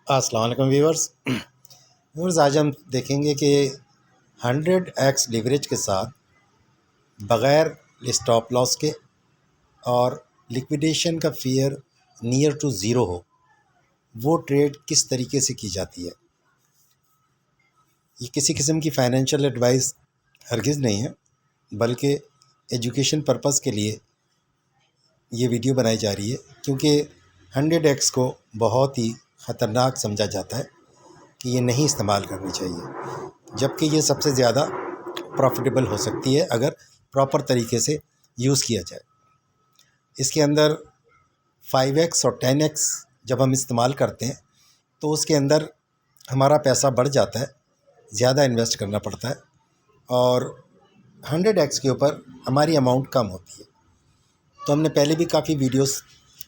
अस्सलाम वालेकुम व्यूअर्स। आज हम देखेंगे कि 100x लीवरेज के साथ बग़ैर स्टॉप लॉस के और लिक्विडेशन का फ़ियर नियर टू ज़ीरो हो, वो ट्रेड किस तरीके से की जाती है। ये किसी किस्म की फ़ाइनेंशियल एडवाइस हरगिज़ नहीं है, बल्कि एजुकेशन पर्पस के लिए ये वीडियो बनाई जा रही है, क्योंकि 100x को बहुत ही ख़तरनाक समझा जाता है कि ये नहीं इस्तेमाल करनी चाहिए, जबकि ये सबसे ज़्यादा प्रॉफिटेबल हो सकती है अगर प्रॉपर तरीके से यूज़ किया जाए। इसके अंदर 5x और 10x जब हम इस्तेमाल करते हैं तो उसके अंदर हमारा पैसा बढ़ जाता है, ज़्यादा इन्वेस्ट करना पड़ता है, और 100x के ऊपर हमारी अमाउंट कम होती है। तो हमने पहले भी काफ़ी वीडियोस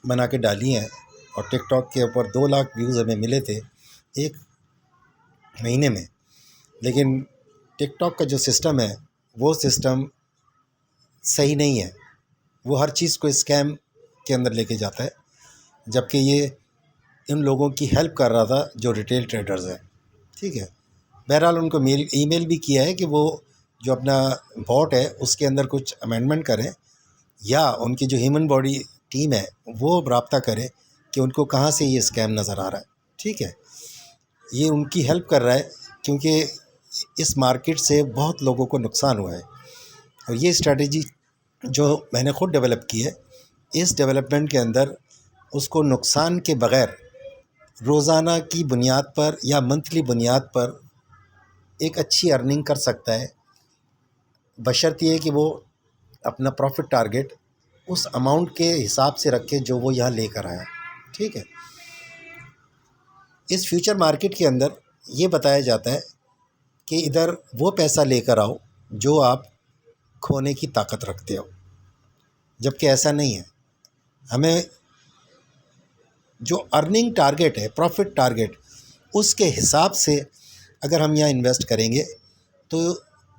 बना के डाली हैं और टिकटॉक के ऊपर 2 लाख व्यूज़ हमें मिले थे एक महीने में। लेकिन टिकटॉक का जो सिस्टम है वो सिस्टम सही नहीं है, वो हर चीज़ को स्कैम के अंदर लेके जाता है, जबकि ये इन लोगों की हेल्प कर रहा था जो रिटेल ट्रेडर्स हैं। ठीक है, बहरहाल उनको ईमेल भी किया है कि वो जो अपना बॉट है उसके अंदर कुछ अमेंडमेंट करें, या उनकी जो ह्यूमन बॉडी टीम है वो रब्ता करे कि उनको कहाँ से ये स्कैम नज़र आ रहा है। ठीक है, ये उनकी हेल्प कर रहा है, क्योंकि इस मार्केट से बहुत लोगों को नुकसान हुआ है। और ये स्ट्रेटजी जो मैंने ख़ुद डेवलप की है, इस डेवलपमेंट के अंदर उसको नुकसान के बग़ैर रोज़ाना की बुनियाद पर या मंथली बुनियाद पर एक अच्छी अर्निंग कर सकता है, बशर्ते ये कि वो अपना प्रॉफिट टारगेट उस अमाउंट के हिसाब से रखे जो वो यहाँ लेकर आया। ठीक है, इस फ्यूचर मार्केट के अंदर ये बताया जाता है कि इधर वो पैसा लेकर आओ जो आप खोने की ताकत रखते हो, जबकि ऐसा नहीं है। हमें जो अर्निंग टारगेट है, प्रॉफिट टारगेट, उसके हिसाब से अगर हम यहाँ इन्वेस्ट करेंगे तो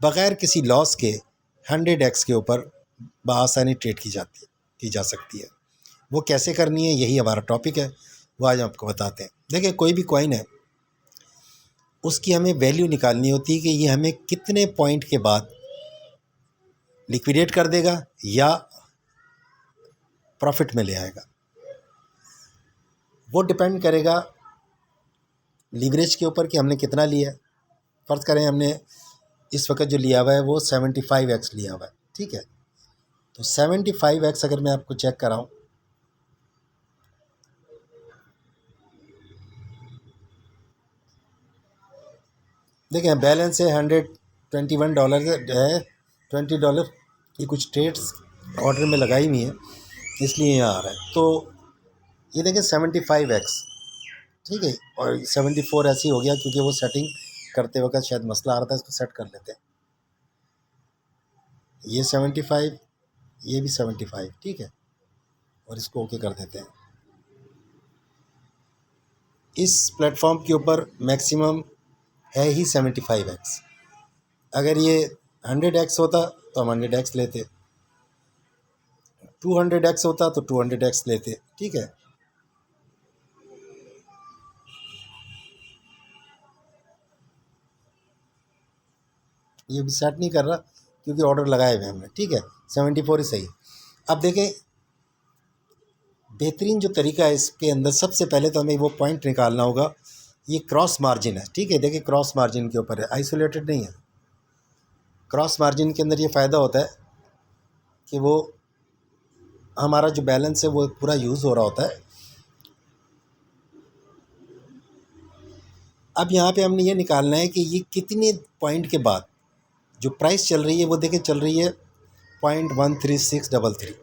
बग़ैर किसी लॉस के 100x के ऊपर बआसानी ट्रेड की जा सकती है। वो कैसे करनी है, यही हमारा टॉपिक है, वो आज हम आपको बताते हैं। देखिए, कोई भी कॉइन है उसकी हमें वैल्यू निकालनी होती है कि ये हमें कितने पॉइंट के बाद लिक्विडेट कर देगा या प्रॉफिट में ले आएगा। वो डिपेंड करेगा लीवरेज के ऊपर कि हमने कितना लिया है। फ़र्ज़ करें हमने इस वक्त जो लिया हुआ है वो 75x लिया हुआ है। ठीक है, तो 75x अगर मैं आपको चेक कराऊं, देखें बैलेंस है $121 है, $20 ये कुछ ट्रेड्स ऑर्डर में लगाई हुई हैं, इसलिए यहाँ आ रहा है। तो ये देखें 75x, ठीक है, और 74 ऐसे ही हो गया क्योंकि वो सेटिंग करते वक्त शायद मसला आ रहा था, इसको सेट कर लेते हैं। ये 75, ये भी 75, ठीक है, और इसको ओके कर देते हैं। इस प्लेटफॉर्म के ऊपर मैक्सिमम है ही 75x। अगर ये 100x होता तो हम 100x लेते, 200x होता तो 200x लेते। ठीक है, ये भी सेट नहीं कर रहा क्योंकि ऑर्डर लगाए हुए हमने। ठीक है, 74 ही सही। अब देखें, बेहतरीन जो तरीका है इसके अंदर, सबसे पहले तो हमें वो पॉइंट निकालना होगा, ये क्रॉस मार्जिन है। ठीक है, देखिए क्रॉस मार्जिन के ऊपर है, आइसोलेटेड नहीं है। क्रॉस मार्जिन के अंदर ये फ़ायदा होता है कि वो हमारा जो बैलेंस है वो पूरा यूज़ हो रहा होता है। अब यहाँ पे हमने ये निकालना है कि ये कितने पॉइंट के बाद जो प्राइस चल रही है वो देखें चल रही है 0.13633।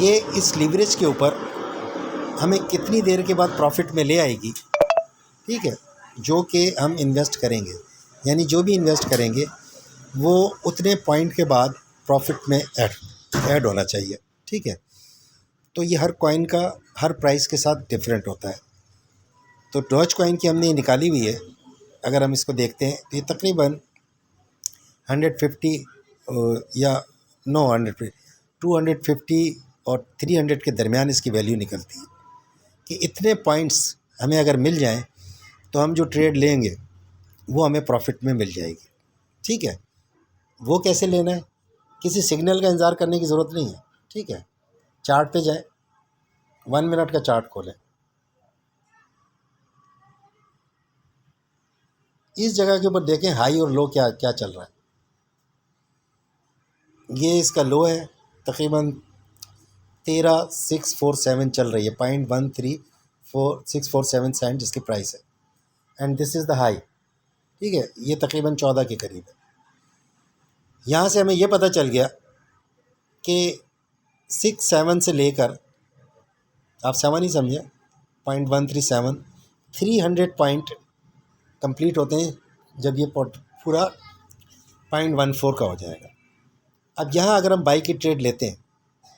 ये इस लीवरेज के ऊपर हमें कितनी देर के बाद प्रॉफिट में ले आएगी। ठीक है, जो कि हम इन्वेस्ट करेंगे, यानी जो भी इन्वेस्ट करेंगे वो उतने पॉइंट के बाद प्रॉफिट में ऐड होना चाहिए। ठीक है, तो ये हर कॉइन का हर प्राइस के साथ डिफरेंट होता है। तो डॉज कॉइन की हमने निकाली हुई है, अगर हम इसको देखते हैं तो ये तकरीबन 150 या 100 250 और 300 के दरमियान इसकी वैल्यू निकलती है कि इतने पॉइंट्स हमें अगर मिल जाएं तो हम जो ट्रेड लेंगे वो हमें प्रॉफिट में मिल जाएगी। ठीक है, वो कैसे लेना है, किसी सिग्नल का इंतज़ार करने की ज़रूरत नहीं है। ठीक है, चार्ट पे जाएं, 1 मिनट का चार्ट खोलें, इस जगह के ऊपर देखें हाई और लो क्या क्या चल रहा है। ये इसका लो है, तकरीबन 13,647 चल रही है, 0.134647 सेंट जिसकी प्राइस है, and this is the high. ठीक है, ये तकरीबन 14 के करीब है। यहाँ से हमें ये पता चल गया कि 6-7 से लेकर, आप 7 ही समझे, 0.137, 300 पॉइंट कंप्लीट होते हैं जब ये पूरा 0.14 का हो जाएगा। अब यहाँ अगर हम बाई की ट्रेड लेते हैं,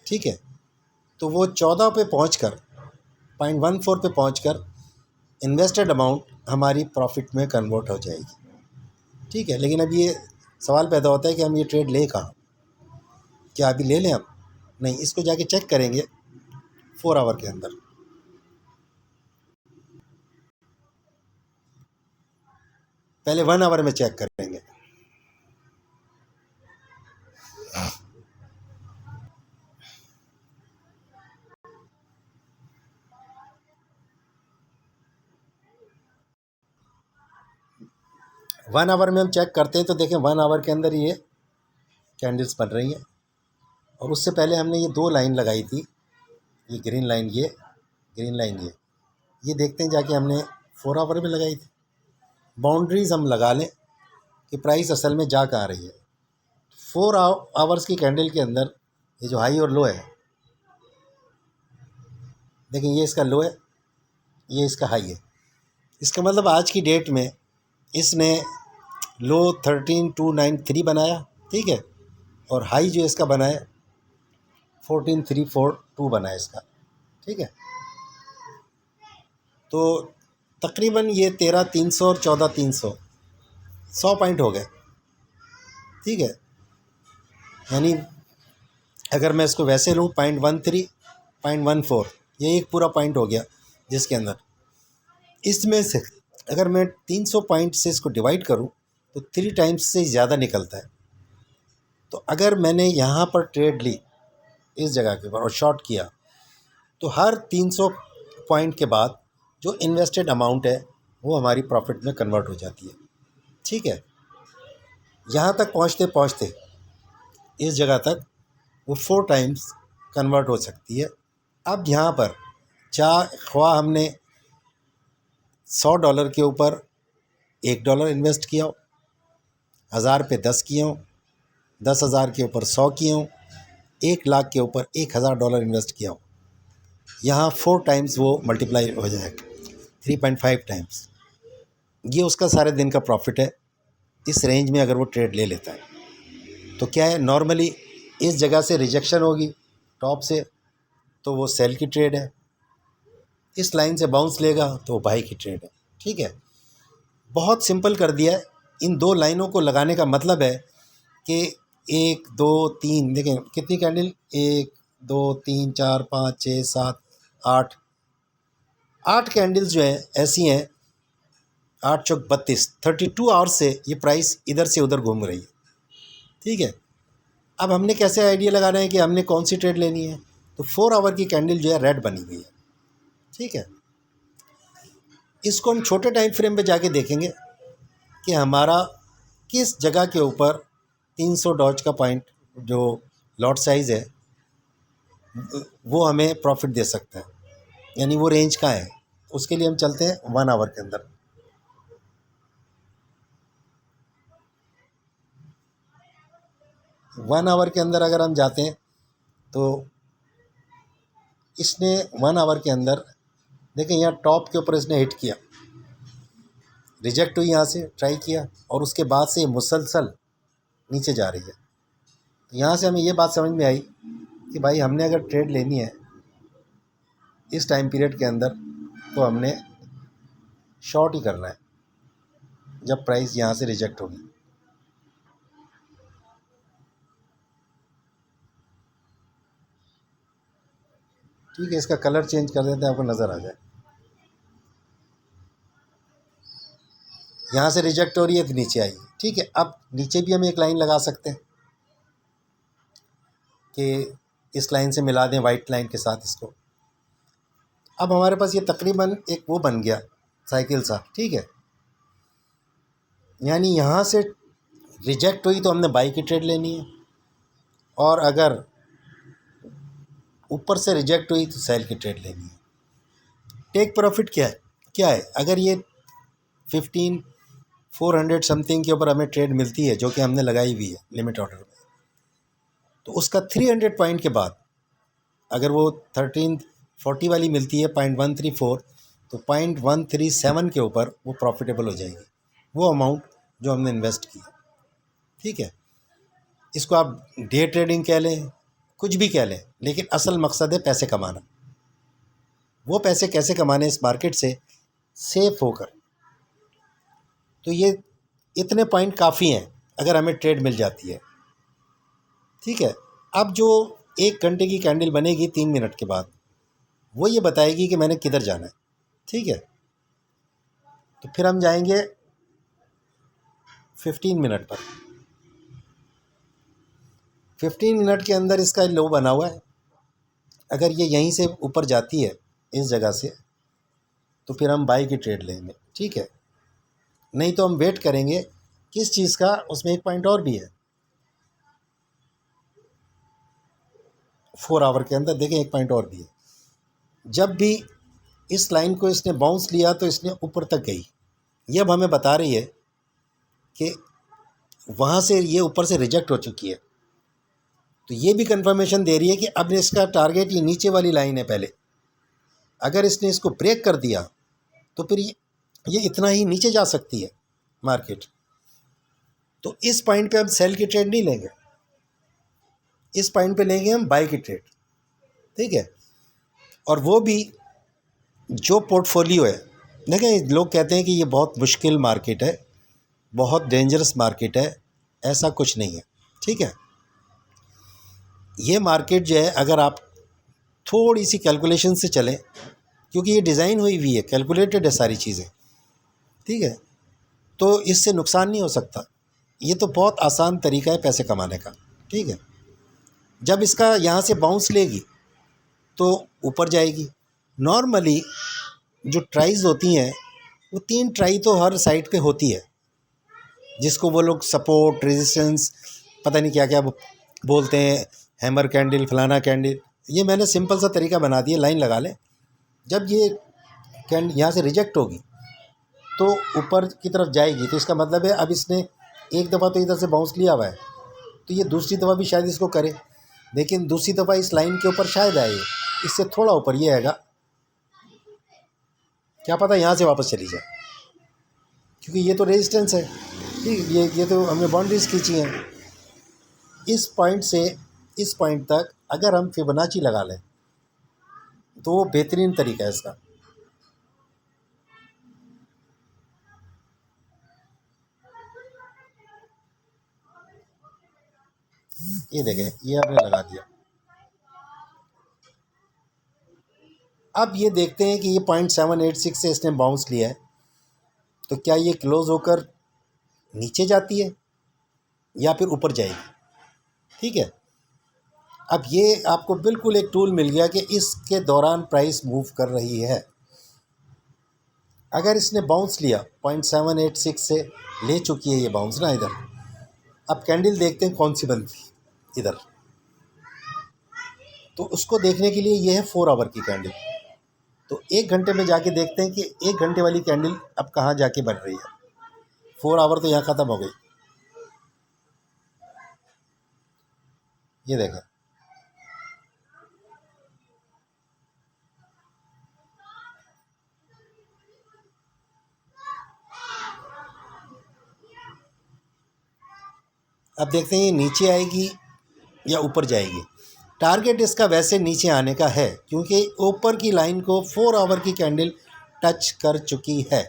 ठीक है, तो वो 14 पे पहुँच कर, 0.14 पे पहुँच कर इन्वेस्टेड अमाउंट हमारी प्रॉफिट में कन्वर्ट हो जाएगी। ठीक है, लेकिन अब ये सवाल पैदा होता है कि हम ये ट्रेड लें कहाँ, क्या अभी ले लें हम? नहीं, इसको जाके चेक करेंगे 4 आवर के अंदर। पहले 1 आवर में चेक करेंगे। वन आवर में हम चेक करते हैं तो देखें 1 आवर के अंदर ये कैंडल्स बन रही हैं, और उससे पहले हमने ये 2 लाइन लगाई थी, ये ग्रीन लाइन, ये ग्रीन लाइन, ये देखते हैं जाके हमने 4 आवर में लगाई थी। बाउंड्रीज हम लगा लें कि प्राइस असल में जा कहाँ रही है। 4 आवर्स की कैंडल के अंदर ये जो हाई और लो है, देखें ये इसका लो है, ये इसका हाई है। इसका मतलब आज की डेट में इसने लो 13293 बनाया, ठीक है, और हाई जो इसका बना है 14342 बना है इसका। ठीक है, तो तकरीबन ये 13,300 और 14,300, 100 पॉइंट हो गए। ठीक है, यानी अगर मैं इसको वैसे लूँ 0.13, 0.14, ये एक पूरा पॉइंट हो गया, जिसके अंदर इसमें से अगर मैं 300 पॉइंट से इसको डिवाइड करूँ तो 3 टाइम्स से ज़्यादा निकलता है। तो अगर मैंने यहाँ पर ट्रेड ली इस जगह के ऊपर और शॉर्ट किया, तो हर 300 पॉइंट के बाद जो इन्वेस्टेड अमाउंट है वो हमारी प्रॉफिट में कन्वर्ट हो जाती है। ठीक है, यहाँ तक पहुँचते पहुँचते इस जगह तक वो 4 टाइम्स कन्वर्ट हो सकती है। अब यहाँ पर ख्वाह हमने $100 के ऊपर $1 इन्वेस्ट किया हो, 1000 पे 10 किए हों, 10,000 के ऊपर 100 किए हों, 1,00,000 के ऊपर $1,000 इन्वेस्ट किया हो, यहाँ 4 टाइम्स वो मल्टीप्लाई हो जाएगा, 3.5 टाइम्स। ये उसका सारे दिन का प्रॉफिट है इस रेंज में अगर वो ट्रेड ले लेता है। तो क्या है, नॉर्मली इस जगह से रिजेक्शन होगी टॉप से तो वो सेल की ट्रेड है, इस लाइन से बाउंस लेगा तो वो बाई की ट्रेड है। ठीक है, बहुत सिंपल कर दिया है। इन 2 लाइनों को लगाने का मतलब है कि 1 2 3, देखें कितनी कैंडल, 1 2 3 4 5 6 7 8, 8 कैंडल्स जो हैं ऐसी हैं, 8 चौक 32, 32 आवर्स से ये प्राइस इधर से उधर घूम रही है। ठीक है, अब हमने कैसे आइडिया लगाना है कि हमने कौन सी ट्रेड लेनी है, तो 4 आवर की कैंडल जो है रेड बनी हुई है। ठीक है, इसको हम छोटे टाइम फ्रेम पे जाके देखेंगे कि हमारा किस जगह के ऊपर 300 डॉज का पॉइंट जो लॉट साइज़ है वो हमें प्रॉफिट दे सकता है, यानी वो रेंज कहाँ है। उसके लिए हम चलते हैं 1 आवर के अंदर। वन आवर के अंदर अगर हम जाते हैं तो इसने 1 आवर के अंदर देखें यहाँ टॉप के ऊपर इसने हिट किया, रिजेक्ट हुई, यहाँ से ट्राई किया और उसके बाद से मुसलसल नीचे जा रही है। तो यहाँ से हमें ये बात समझ में आई कि भाई हमने अगर ट्रेड लेनी है इस टाइम पीरियड के अंदर तो हमने शॉर्ट ही करना है जब प्राइस यहाँ से रिजेक्ट होगी। ठीक है, इसका कलर चेंज कर देते हैं, आपको नज़र आ जाए। यहाँ से रिजेक्ट हो रही है तो नीचे आई। ठीक है, अब नीचे भी हम एक लाइन लगा सकते हैं कि इस लाइन से मिला दें वाइट लाइन के साथ इसको। अब हमारे पास ये तकरीबन एक वो बन गया साइकिल सा। ठीक है, यानी यहाँ से रिजेक्ट हुई तो हमने बाई की ट्रेड लेनी है, और अगर ऊपर से रिजेक्ट हुई तो सेल की ट्रेड लेनी है। टेक प्रॉफिट क्या है, अगर ये 15,400 समथिंग के ऊपर हमें ट्रेड मिलती है जो कि हमने लगाई हुई है लिमिट ऑर्डर में, तो उसका 300 पॉइंट के बाद अगर वो 1340 वाली मिलती है 0.134, तो 0.137 के ऊपर वो प्रॉफिटेबल हो जाएगी, वो अमाउंट जो हमने इन्वेस्ट किया। ठीक है, इसको आप डे ट्रेडिंग कह लें, कुछ भी कह लें, लेकिन असल मकसद है पैसे कमाना। वो पैसे कैसे कमाने इस मार्केट से सेफ होकर। तो ये इतने पॉइंट काफ़ी हैं अगर हमें ट्रेड मिल जाती है। ठीक है, अब जो 1 घंटे की कैंडल बनेगी 3 मिनट के बाद, वो ये बताएगी कि मैंने किधर जाना है। ठीक है, तो फिर हम जाएंगे 15 मिनट पर। 15 मिनट के अंदर इसका लो बना हुआ है, अगर ये यहीं से ऊपर जाती है इस जगह से, तो फिर हम बाई की ट्रेड लेंगे। ठीक है, नहीं तो हम वेट करेंगे। किस चीज़ का, उसमें एक पॉइंट और भी है 4 आवर के अंदर, देखें एक पॉइंट और भी है। जब भी इस लाइन को इसने बाउंस लिया तो इसने ऊपर तक गई, ये अब हमें बता रही है कि वहाँ से ये ऊपर से रिजेक्ट हो चुकी है। तो ये भी कंफर्मेशन दे रही है कि अब इसका टारगेट ये नीचे वाली लाइन है पहले, अगर इसने इसको ब्रेक कर दिया तो फिर ये इतना ही नीचे जा सकती है मार्केट। तो इस पॉइंट पे हम सेल की ट्रेड नहीं लेंगे, इस पॉइंट पे लेंगे हम बाई की ट्रेड। ठीक है, और वो भी जो पोर्टफोलियो है। देखें, लोग कहते हैं कि ये बहुत मुश्किल मार्केट है, बहुत डेंजरस मार्केट है, ऐसा कुछ नहीं है। ठीक है, ये मार्केट जो है अगर आप थोड़ी सी कैलकुलेशन से चलें, क्योंकि ये डिज़ाइन हुई हुई है, कैलकुलेटेड है सारी चीज़ें। ठीक है, तो इससे नुकसान नहीं हो सकता। ये तो बहुत आसान तरीका है पैसे कमाने का। ठीक है, जब इसका यहाँ से बाउंस लेगी तो ऊपर जाएगी। नॉर्मली जो ट्राइज होती हैं वो 3 ट्राई तो हर साइड पे होती है, जिसको वो लोग सपोर्ट, रेजिस्टेंस, पता नहीं क्या क्या बोलते हैं, हैमर कैंडल, फलाना कैंडल। ये मैंने सिंपल सा तरीका बना दिया, लाइन लगा लें। जब ये कैंडल यहाँ से रिजेक्ट होगी तो ऊपर की तरफ जाएगी, तो इसका मतलब है अब इसने एक दफ़ा तो इधर से बाउंस लिया हुआ है, तो ये दूसरी दफ़ा भी शायद इसको करे, लेकिन दूसरी दफ़ा इस लाइन के ऊपर शायद आए, इससे थोड़ा ऊपर ये आएगा, क्या पता यहाँ से वापस चली जाए, क्योंकि ये तो रेजिस्टेंस है। ठीक, ये तो हमने बाउंड्रीज खींची हैं। इस पॉइंट से इस पॉइंट तक अगर हम फिबोनाची लगा लें तो वो बेहतरीन तरीका है इसका। ये देखें, ये आपने लगा दिया। अब ये देखते हैं कि ये 0.786 से इसने बाउंस लिया है, तो क्या ये क्लोज होकर नीचे जाती है या फिर ऊपर जाएगी। ठीक है, अब ये आपको बिल्कुल एक टूल मिल गया कि इसके दौरान प्राइस मूव कर रही है। अगर इसने बाउंस लिया 0.786 से, ले चुकी है ये बाउंस ना इधर। अब कैंडल देखते हैं कौन सी बनती इधर, तो उसको देखने के लिए ये है 4 आवर की कैंडल। तो 1 घंटे में जाके देखते हैं कि 1 घंटे वाली कैंडल अब कहाँ जाके बन रही है। 4 आवर तो यहाँ ख़त्म हो गई। ये देखें, अब देखते हैं ये नीचे आएगी या ऊपर जाएगी। टारगेट इसका वैसे नीचे आने का है, क्योंकि ऊपर की लाइन को 4 आवर की कैंडल टच कर चुकी है,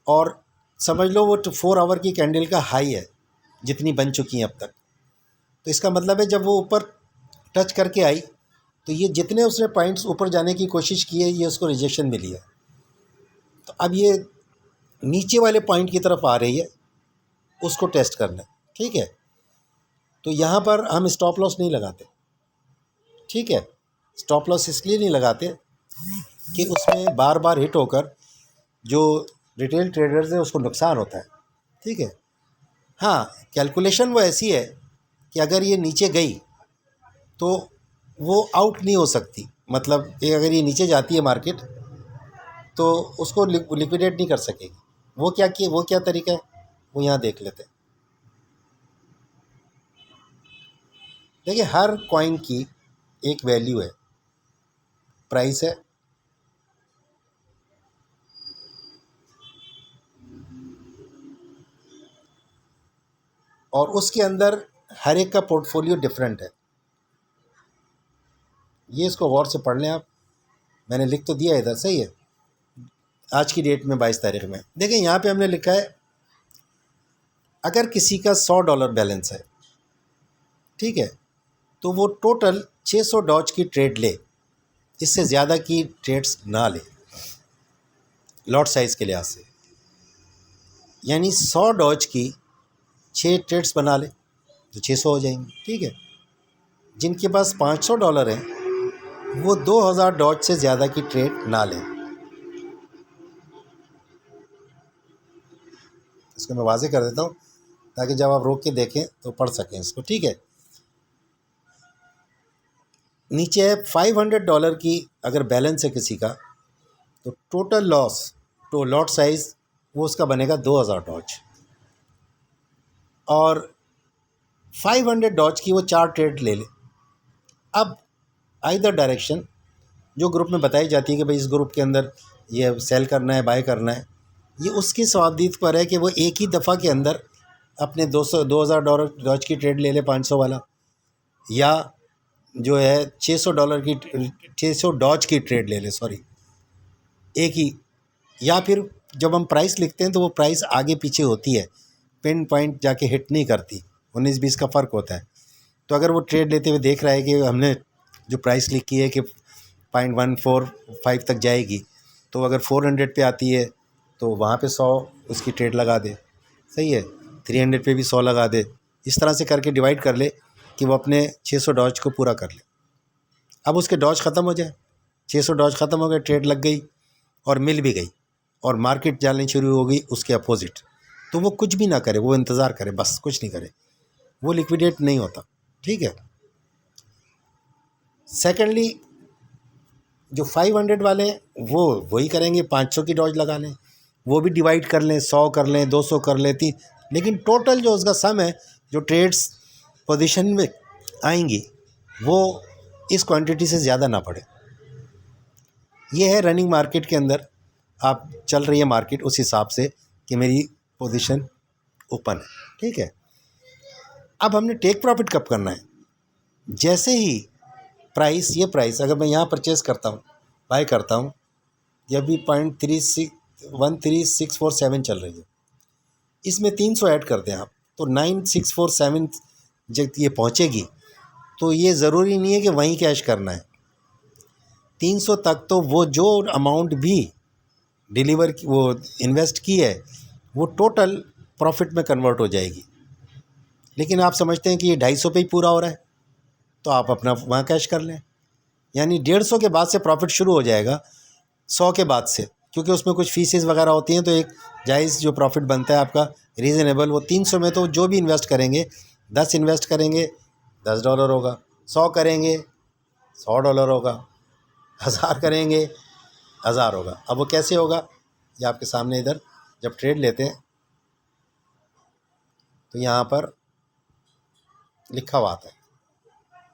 और समझ लो वो 4 आवर की कैंडल का हाई है जितनी बन चुकी हैं अब तक। तो इसका मतलब है जब वो ऊपर टच करके आई तो ये जितने उसने पॉइंट्स ऊपर जाने की कोशिश की है ये उसको रिजेक्शन मिली है। तो अब ये नीचे वाले पॉइंट की तरफ आ रही है, उसको टेस्ट करना है। ठीक है, तो यहाँ पर हम स्टॉप लॉस नहीं लगाते। ठीक है, स्टॉप लॉस इसलिए नहीं लगाते कि उसमें बार बार हिट होकर जो रिटेल ट्रेडर्स है उसको नुकसान होता है। ठीक है, हाँ, कैलकुलेशन वो ऐसी है कि अगर ये नीचे गई तो वो आउट नहीं हो सकती। मतलब ये अगर ये नीचे जाती है मार्केट तो उसको लिक्विडेट नहीं कर सकेगी। वो क्या तरीका है वो यहाँ देख लेते हैं। देखिए, हर कॉइन की एक वैल्यू है, प्राइस है, और उसके अंदर हर एक का पोर्टफोलियो डिफरेंट है। ये इसको गौर से पढ़ लें आप। मैंने लिख तो दिया इधर, सही है, आज की डेट में 22 तारीख में। देखिए यहाँ पे हमने लिखा है अगर किसी का $100 बैलेंस है, ठीक है, तो वो टोटल 600 डॉज की ट्रेड ले, इससे ज़्यादा की ट्रेड्स ना ले लॉट साइज़ के लिहाज से। यानी 100 डॉज की 6 ट्रेड्स बना ले तो 600 हो जाएंगे। ठीक है, जिनके पास $500 हैं वो 2000 डॉज से ज़्यादा की ट्रेड ना लें। इसको मैं वाज़े कर देता हूँ ताकि जब आप रोक के देखें तो पढ़ सकें इसको। ठीक है, नीचे है $500 की अगर बैलेंस है किसी का तो टोटल लॉस तो लॉट साइज़ वो उसका बनेगा 2000 डॉज, और 500 डॉज की वो 4 ट्रेड ले ले। अब आइदर डायरेक्शन जो ग्रुप में बताई जाती है कि भाई इस ग्रुप के अंदर ये सेल करना है, बाय करना है, ये उसकी स्वादित पर है कि वो एक ही दफ़ा के अंदर अपने 2000 डॉज की ट्रेड ले ले 500 वाला, या जो है $600 की 600 डॉज की ट्रेड ले ले, सॉरी, एक ही। या फिर जब हम प्राइस लिखते हैं तो वो प्राइस आगे पीछे होती है, पिन पॉइंट जाके हिट नहीं करती, 19-20 का फ़र्क होता है। तो अगर वो ट्रेड लेते हुए देख रहा है कि हमने जो प्राइस लिखी है कि 0.145 तक जाएगी, तो अगर 400 पे आती है तो वहाँ पे 100 उसकी ट्रेड लगा दे, सही है, 300 पे भी 100 लगा दे। इस तरह से करके डिवाइड कर ले कि वो अपने 600 डॉज को पूरा कर ले। अब उसके डॉज ख़त्म हो जाए, 600 डॉज ख़त्म हो गए, ट्रेड लग गई और मिल भी गई और मार्केट जानी शुरू हो गई उसके अपोजिट, तो वो कुछ भी ना करे, वो इंतज़ार करे, बस कुछ नहीं करे, वो लिक्विडेट नहीं होता। ठीक है, सेकेंडली जो 500 वाले हैं वो वही करेंगे, 500 की डॉज लगा लें, वो भी डिवाइड कर लें, 100 कर लें, 200 कर लें, लेकिन टोटल जो उसका सम है, जो ट्रेड्स पोजीशन में आएंगी वो इस क्वांटिटी से ज़्यादा ना पड़े। ये है रनिंग मार्केट के अंदर आप चल रही है मार्केट उस हिसाब से कि मेरी पोजीशन ओपन है। ठीक है, अब हमने टेक प्रॉफिट कब करना है, जैसे ही प्राइस, ये प्राइस अगर मैं यहाँ परचेज़ करता हूँ, बाय करता हूँ, ये भी 0.13647 चल रही है, इसमें 300 ऐड कर दें आप तो 9647 जब ये पहुँचेगी तो ये ज़रूरी नहीं है कि वहीं कैश करना है। 300 तक तो वो जो अमाउंट भी डिलीवर की, वो इन्वेस्ट की है, वो टोटल प्रॉफिट में कन्वर्ट हो जाएगी। लेकिन आप समझते हैं कि ये 250 पे ही पूरा हो रहा है तो आप अपना वहाँ कैश कर लें। यानी 150 के बाद से प्रॉफिट शुरू हो जाएगा, 100 के बाद से, क्योंकि उसमें कुछ फीसेस वगैरह होती हैं, तो एक जायज़ जो प्रॉफिट बनता है आपका रीज़नेबल, वो 300 में तो जो भी इन्वेस्ट करेंगे, 10 इन्वेस्ट करेंगे $10 होगा, 100 करेंगे $100 होगा, 1000 करेंगे 1000 होगा। अब वो कैसे होगा, ये आपके सामने इधर जब ट्रेड लेते हैं तो यहाँ पर लिखा हुआ आता है,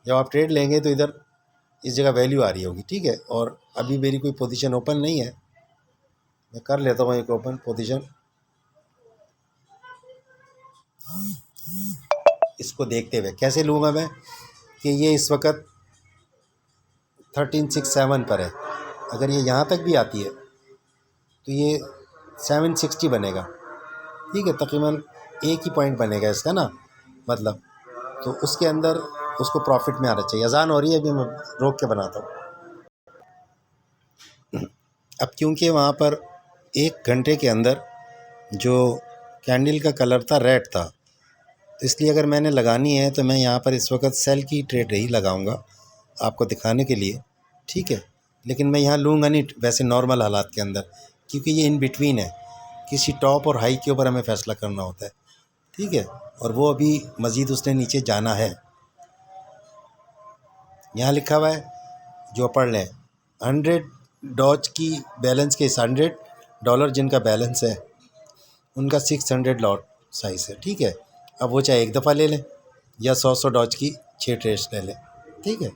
जब आप ट्रेड लेंगे तो इधर इस जगह वैल्यू आ रही होगी। ठीक है, और अभी मेरी कोई पोजीशन ओपन नहीं है, मैं कर लेता हूँ एक ओपन पोजीशन, इसको देखते हुए कैसे लूँगा मैं कि ये इस वक्त 1367 पर है, अगर ये यहाँ तक भी आती है तो ये 760 बनेगा। ठीक है, तकरीबन एक ही पॉइंट बनेगा इसका ना, मतलब, तो उसके अंदर उसको प्रॉफिट में आना चाहिए। अजान हो रही है, अभी मैं रोक के बनाता हूँ। अब क्योंकि वहाँ पर 1 घंटे के अंदर जो कैंडल का कलर था रेड था, इसलिए अगर मैंने लगानी है तो मैं यहाँ पर इस वक्त सेल की ट्रेड ही लगाऊंगा आपको दिखाने के लिए, ठीक है। लेकिन मैं यहाँ लूँगा नहीं वैसे नॉर्मल हालात के अंदर, क्योंकि ये इन बिटवीन है, किसी टॉप और हाई के ऊपर हमें फ़ैसला करना होता है, ठीक है। और वो अभी मज़ीद उसने नीचे जाना है। यहाँ लिखा हुआ है, जो पढ़ लें, 100 की बैलेंस के $100 जिनका बैलेंस है उनका 600 लॉट साइज़ है, ठीक है। अब वो चाहे एक दफ़ा ले लें या 100 डॉज की 6 ट्रेड्स ले लें, ठीक है।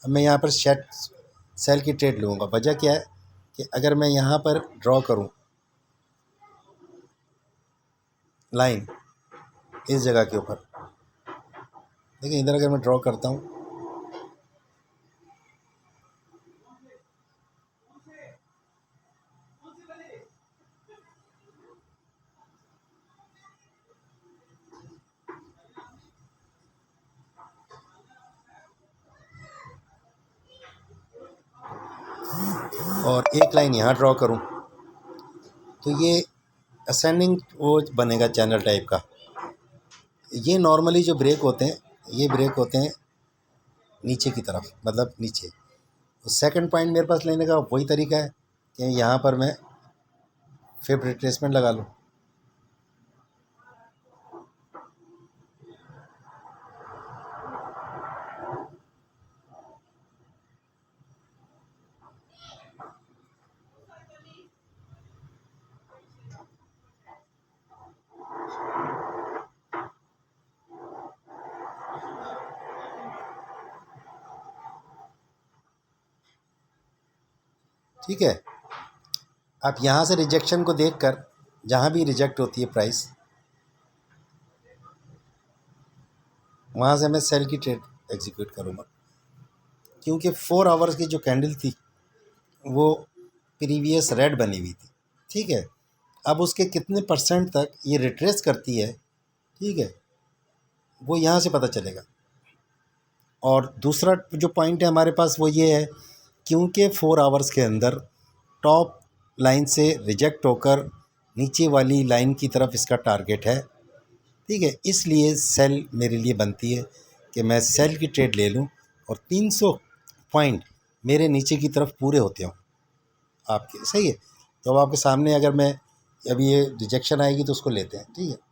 अब मैं यहाँ पर सेल की ट्रेड लूँगा। वजह क्या है कि अगर मैं यहाँ पर ड्रॉ करूँ लाइन इस जगह के ऊपर, देखिए इधर अगर मैं ड्रॉ करता हूँ, और एक लाइन यहाँ ड्रॉ करूँ, तो ये असेंडिंग वो बनेगा चैनल टाइप का। ये नॉर्मली जो ब्रेक होते हैं, ये ब्रेक होते हैं नीचे की तरफ, मतलब नीचे। तो सेकंड पॉइंट मेरे पास लेने का वही तरीका है कि यहाँ पर मैं फिर रिट्रेसमेंट लगा लूँ। ठीक है। आप यहाँ से रिजेक्शन को देखकर, जहाँ भी रिजेक्ट होती है प्राइस, वहाँ से मैं सेल की ट्रेड एग्जीक्यूट करूँगा। क्योंकि 4 आवर्स की जो कैंडल थी वो प्रीवियस रेड बनी हुई थी, ठीक है। अब उसके कितने परसेंट तक ये रिट्रेस करती है, ठीक है, वो यहाँ से पता चलेगा। और दूसरा जो पॉइंट है हमारे पास वो ये है, क्योंकि 4 आवर्स के अंदर टॉप लाइन से रिजेक्ट होकर नीचे वाली लाइन की तरफ इसका टारगेट है, ठीक है। इसलिए सेल मेरे लिए बनती है कि मैं सेल की ट्रेड ले लूं और 300 पॉइंट मेरे नीचे की तरफ पूरे होते हों आपके, सही है। तो अब आपके सामने अगर मैं अभी ये रिजेक्शन आएगी तो उसको लेते हैं, ठीक है।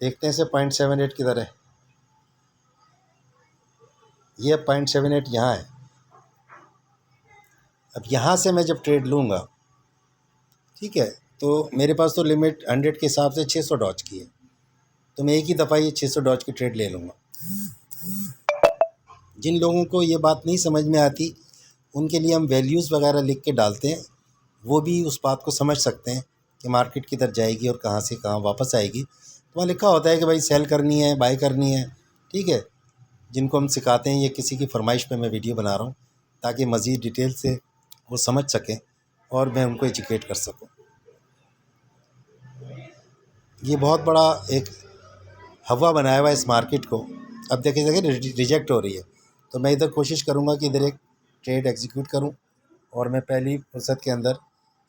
देखते हैं से 0.78 किधर है। ये 0.78 यहाँ है। अब यहाँ से मैं जब ट्रेड लूँगा, ठीक है, तो मेरे पास तो लिमिट 100 के हिसाब से 600 डॉज की है, तो मैं एक ही दफ़ा ये 600 डॉज की ट्रेड ले लूँगा। जिन लोगों को ये बात नहीं समझ में आती उनके लिए हम वैल्यूज़ वगैरह लिख के डालते हैं, वो भी उस बात को समझ सकते हैं कि मार्केट किधर जाएगी और कहाँ से कहाँ वापस आएगी। तो वहाँ लिखा होता है कि भाई सेल करनी है, बाय करनी है, ठीक है। जिनको हम सिखाते हैं, ये किसी की फरमाइश पे मैं वीडियो बना रहा हूँ ताकि मज़ीद डिटेल से वो समझ सकें और मैं उनको एजुकेट कर सकूँ। ये बहुत बड़ा एक हवा बनाया हुआ है इस मार्केट को। अब देखिए रिजेक्ट हो रही है, तो मैं इधर कोशिश करूँगा कि इधर एक ट्रेड एग्जीक्यूट करूँ और मैं पहली फुर्सत के अंदर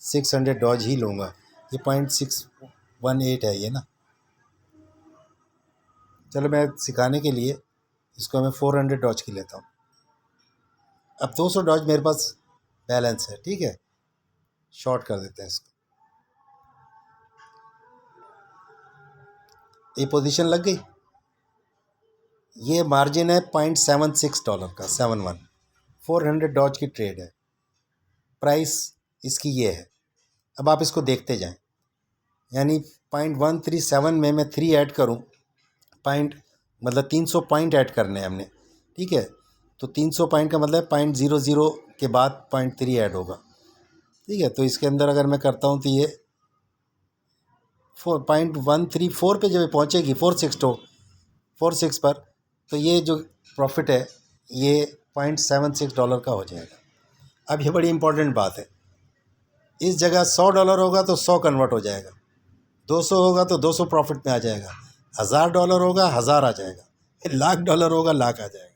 600 डॉज ही लूँगा। ये 0.618 है ये ना। चलो मैं सिखाने के लिए इसको मैं 400 डॉज की लेता हूँ। अब 200 डॉज मेरे पास बैलेंस है, ठीक है। शॉर्ट कर देते हैं इसको। ये पोजीशन लग गई। ये मार्जिन है $0.76 का, 71। 400 डॉज की ट्रेड है, प्राइस इसकी ये है। अब आप इसको देखते जाएं, यानी 0.137 में मैं 3 ऐड करूं, पॉइंट मतलब 300 पॉइंट ऐड करने हैं हमने, ठीक है। तो 300 पॉइंट का मतलब 0.00 के बाद 0.3 ऐड होगा, ठीक है। तो इसके अंदर अगर मैं करता हूँ तो ये 4.134 पे जब पहुँचेगी 46 पर, तो ये जो प्रॉफिट है ये $0.76 का हो जाएगा। अब ये बड़ी इंपॉर्टेंट बात है, इस जगह $100 होगा तो 100 कन्वर्ट हो जाएगा, 200 होगा तो 200 प्रॉफिट में आ जाएगा, $1000 होगा 1000 आ जाएगा, $1,00,000 होगा लाख आ जाएगा।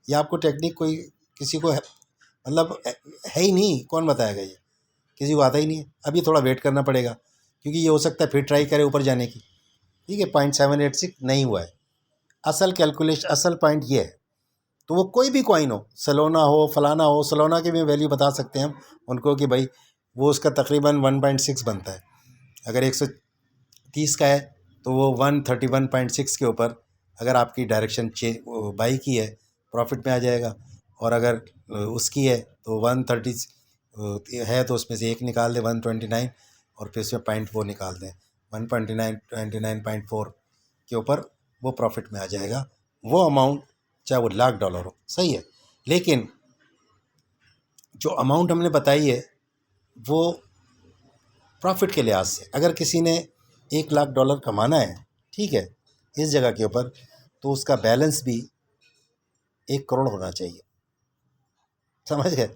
ये आपको टेक्निक कोई किसी को मतलब है ही नहीं, कौन बताएगा, ये किसी को आता ही नहीं है। अब ये थोड़ा वेट करना पड़ेगा, क्योंकि ये हो सकता है फिर ट्राई करे ऊपर जाने की। ठीक है, 0.786 नहीं हुआ है। असल कैलकुलेशन, असल पॉइंट ये है। तो वो कोई भी कॉइन हो, सलोना हो, फलाना हो, सलोना की भी वैल्यू बता सकते हैं हम उनको कि भाई वो उसका तकरीबन 1.6 बनता है। अगर 130 का है तो वो 131.6 के ऊपर अगर आपकी डायरेक्शन चेंज बाई की है प्रॉफिट में आ जाएगा, और अगर उसकी है तो 130 है तो उसमें से एक निकाल दें 129, और फिर उसमें पॉइंट वो निकाल दें 129.4 के ऊपर वो प्रॉफिट में आ जाएगा। वो अमाउंट चाहे वो $1,00,000 हो, सही है। लेकिन जो अमाउंट हमने बताई है वो प्रॉफिट के लिहाज से, अगर किसी ने $1,00,000 कमाना है, ठीक है, इस जगह के ऊपर, तो उसका बैलेंस भी 1 करोड़ होना चाहिए, समझ गए।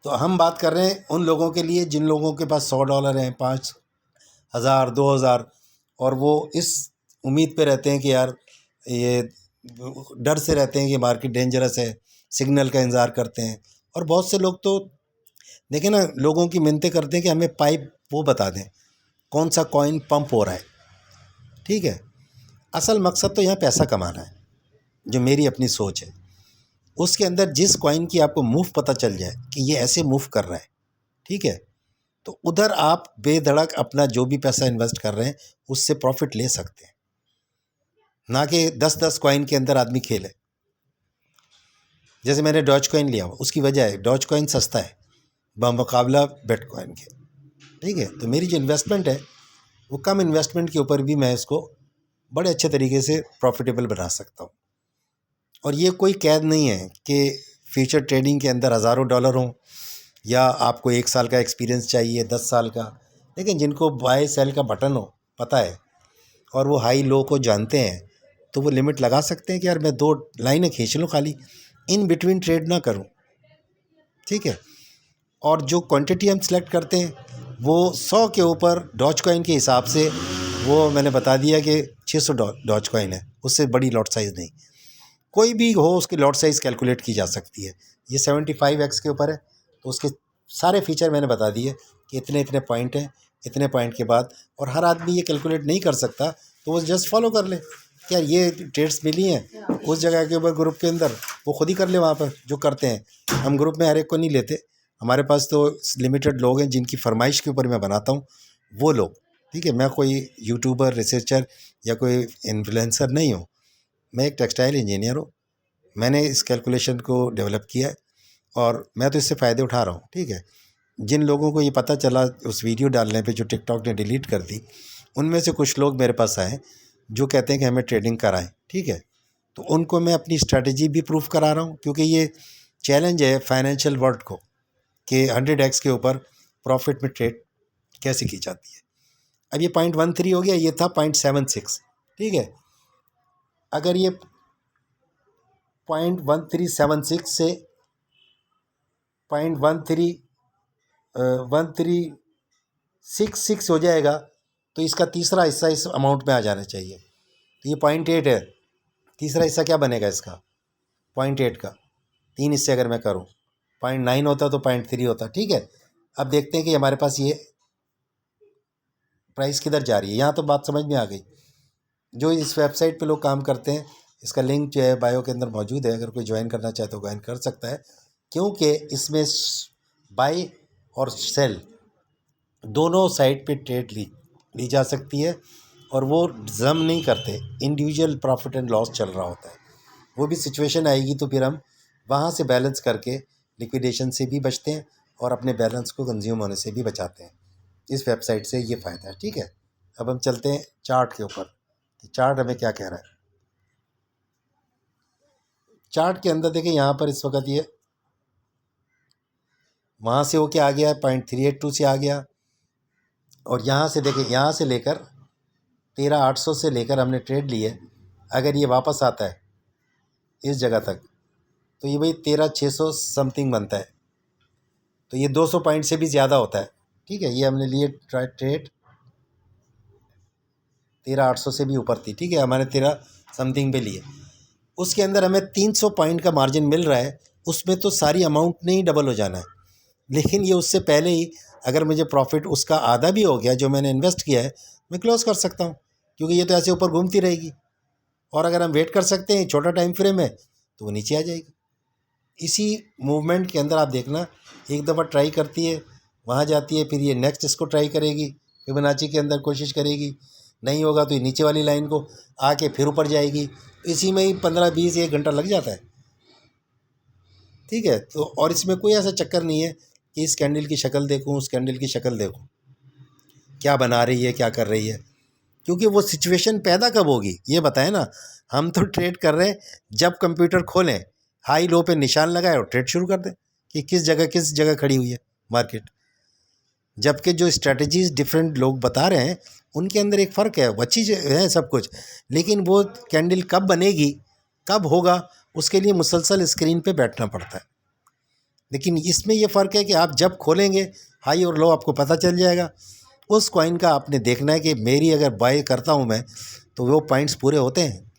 तो हम बात कर रहे हैं उन लोगों के लिए जिन लोगों के पास $100 हैं, 5,000, 2,000, और वो इस उम्मीद पे रहते हैं कि यार ये डर से रहते हैं कि मार्केट डेंजरस है, सिग्नल का इंतज़ार करते हैं। और बहुत से लोग तो देखें ना, लोगों की मिन्नतें करते हैं कि हमें पाइप वो बता दें कौन सा कॉइन पंप हो रहा है। ठीक है, असल मकसद तो यहाँ पैसा कमाना है, जो मेरी अपनी सोच है। उसके अंदर जिस कॉइन की आपको मूव पता चल जाए कि ये ऐसे मूव कर रहा है, ठीक है, तो उधर आप बेधड़क अपना जो भी पैसा इन्वेस्ट कर रहे हैं उससे प्रॉफिट ले सकते हैं, ना कि 10-10 कॉइन के अंदर आदमी खेले। जैसे मैंने डॉज कॉइन लिया, उसकी वजह है डॉज कॉइन सस्ता है बमुकाबला बिटकॉइन के। ठीक है, तो मेरी जो इन्वेस्टमेंट है वो कम इन्वेस्टमेंट के ऊपर भी मैं इसको बड़े अच्छे तरीके से प्रॉफिटेबल बना सकता हूँ। और ये कोई कैद नहीं है कि फ्यूचर ट्रेडिंग के अंदर हज़ारों डॉलर हों, या आपको 1 साल का एक्सपीरियंस चाहिए, 10 साल का। लेकिन जिनको बाय सेल का बटन हो पता है, और वो हाई लो को जानते हैं, तो वो लिमिट लगा सकते हैं कि यार मैं 2 लाइनें खींच लूँ खाली, इन बिटवीन ट्रेड ना करूँ। ठीक है, और जो क्वांटिटी हम सेलेक्ट करते हैं वो 100 के ऊपर डॉज कॉइन के हिसाब से, वो मैंने बता दिया कि 600 डॉज कॉइन है, उससे बड़ी लॉट साइज़ नहीं। कोई भी हो उसकी लॉट साइज़ कैलकुलेट की जा सकती है। ये 75x के ऊपर है, तो उसके सारे फीचर मैंने बता दिए कि इतने इतने पॉइंट हैं, इतने पॉइंट के बाद। और हर आदमी ये कैलकुलेट नहीं कर सकता, तो वो जस्ट फॉलो कर ले कि यार ये ट्रेड्स मिली हैं उस जगह के ऊपर ग्रुप के अंदर, वो खुद ही कर ले वहाँ पर जो करते हैं। हम ग्रुप में हर एक को नहीं लेते, हमारे पास तो लिमिटेड लोग हैं जिनकी फरमाइश के ऊपर मैं बनाता हूँ, वो लोग। ठीक है, मैं कोई यूट्यूबर, रिसर्चर या कोई इन्फ्लुएंसर नहीं हूँ, मैं एक टेक्सटाइल इंजीनियर हूँ। मैंने इस कैलकुलेशन को डेवलप किया है और मैं तो इससे फ़ायदे उठा रहा हूँ। ठीक है, जिन लोगों को ये पता चला उस वीडियो डालने पे जो टिकटॉक ने डिलीट कर दी, उनमें से कुछ लोग मेरे पास आए जो कहते हैं कि हमें ट्रेडिंग कराएं। ठीक है, तो उनको मैं अपनी स्ट्रैटेजी भी प्रूफ करा रहा हूँ, क्योंकि ये चैलेंज है फाइनेंशियल वर्ल्ड को कि 100x के ऊपर प्रॉफिट में ट्रेड कैसे की जाती है। अब ये 0.13 हो गया, ये था 0.76। ठीक है, अगर ये 0.1376 से 0.1366 हो जाएगा, तो इसका तीसरा हिस्सा इस अमाउंट में आ जाना चाहिए। तो ये 0.8 है, तीसरा हिस्सा क्या बनेगा इसका 0.8 का, 3 हिस्से अगर मैं करूँ 0.9 होता तो 0.3 होता। ठीक है, अब देखते हैं कि हमारे पास ये प्राइस किधर जा रही है। यहाँ तो बात समझ में आ गई। जो इस वेबसाइट पे लोग काम करते हैं, इसका लिंक जो है बायो के अंदर मौजूद है, अगर कोई ज्वाइन करना चाहे तो ज्वाइन कर सकता है, क्योंकि इसमें बाई और सेल दोनों साइड पे ट्रेड ली जा सकती है, और वो जम नहीं करते, इंडिविजुअल प्रॉफिट एंड लॉस चल रहा होता है। वो भी सिचुएशन आएगी तो फिर हम वहाँ से बैलेंस करके लिक्विडेशन से भी बचते हैं और अपने बैलेंस को कंज्यूम होने से भी बचाते हैं। इस वेबसाइट से ये फ़ायदा है। ठीक है, अब हम चलते हैं चार्ट के ऊपर कि चार्ट हमें क्या कह रहा है। चार्ट के अंदर देखें, यहाँ पर इस वक्त ये वहाँ से वो क्या आ गया, 0.382 से आ गया। और यहाँ से देखिए, यहाँ से लेकर 13,800 से लेकर हमने ट्रेड ली है, अगर ये वापस आता है इस जगह तक तो ये भाई 13,600 समथिंग बनता है। तो ये 200 पॉइंट से भी ज़्यादा होता है। ठीक है, ये हमने लिए ट्रेड 13,800 से भी ऊपर थी। ठीक है, हमारे 13 समथिंग पे लिए, उसके अंदर हमें 300 पॉइंट का मार्जिन मिल रहा है। उसमें तो सारी अमाउंट नहीं डबल हो जाना है, लेकिन ये उससे पहले ही अगर मुझे प्रॉफिट उसका आधा भी हो गया जो मैंने इन्वेस्ट किया है, मैं क्लोज़ कर सकता हूँ, क्योंकि ये तो ऐसे ऊपर घूमती रहेगी। और अगर हम वेट कर सकते हैं छोटा टाइम फ्रेम है तो वो नीचे आ जाएगी। इसी मूवमेंट के अंदर आप देखना, एक दफ़ा ट्राई करती है, वहाँ जाती है, फिर ये नेक्स्ट इसको ट्राई करेगी, फिबोनाची के अंदर कोशिश करेगी, नहीं होगा तो ये नीचे वाली लाइन को आके फिर ऊपर जाएगी। इसी में ही 15-20 1 घंटा लग जाता है। ठीक है, तो और इसमें कोई ऐसा चक्कर नहीं है कि इस कैंडल की शक्ल देखूँ, उस कैंडल की शक्ल देखूँ, क्या बना रही है, क्या कर रही है, क्योंकि वो सिचुएशन पैदा कब होगी ये बताएं ना। हम तो ट्रेड कर रहे हैं, जब कंप्यूटर खोलें, हाई लो पे निशान लगाए और ट्रेड शुरू कर दें कि किस जगह खड़ी हुई है मार्केट। जबकि जो स्ट्रेटजीज डिफरेंट लोग बता रहे हैं उनके अंदर एक फ़र्क है, वो अच्छी है सब कुछ, लेकिन वो कैंडल कब बनेगी, कब होगा, उसके लिए मुसलसल स्क्रीन पे बैठना पड़ता है। लेकिन इसमें ये फ़र्क है कि आप जब खोलेंगे हाई और लो आपको पता चल जाएगा। उस कॉइन का आपने देखना है कि मेरी अगर बाय करता हूँ मैं तो वो पॉइंट्स पूरे होते हैं।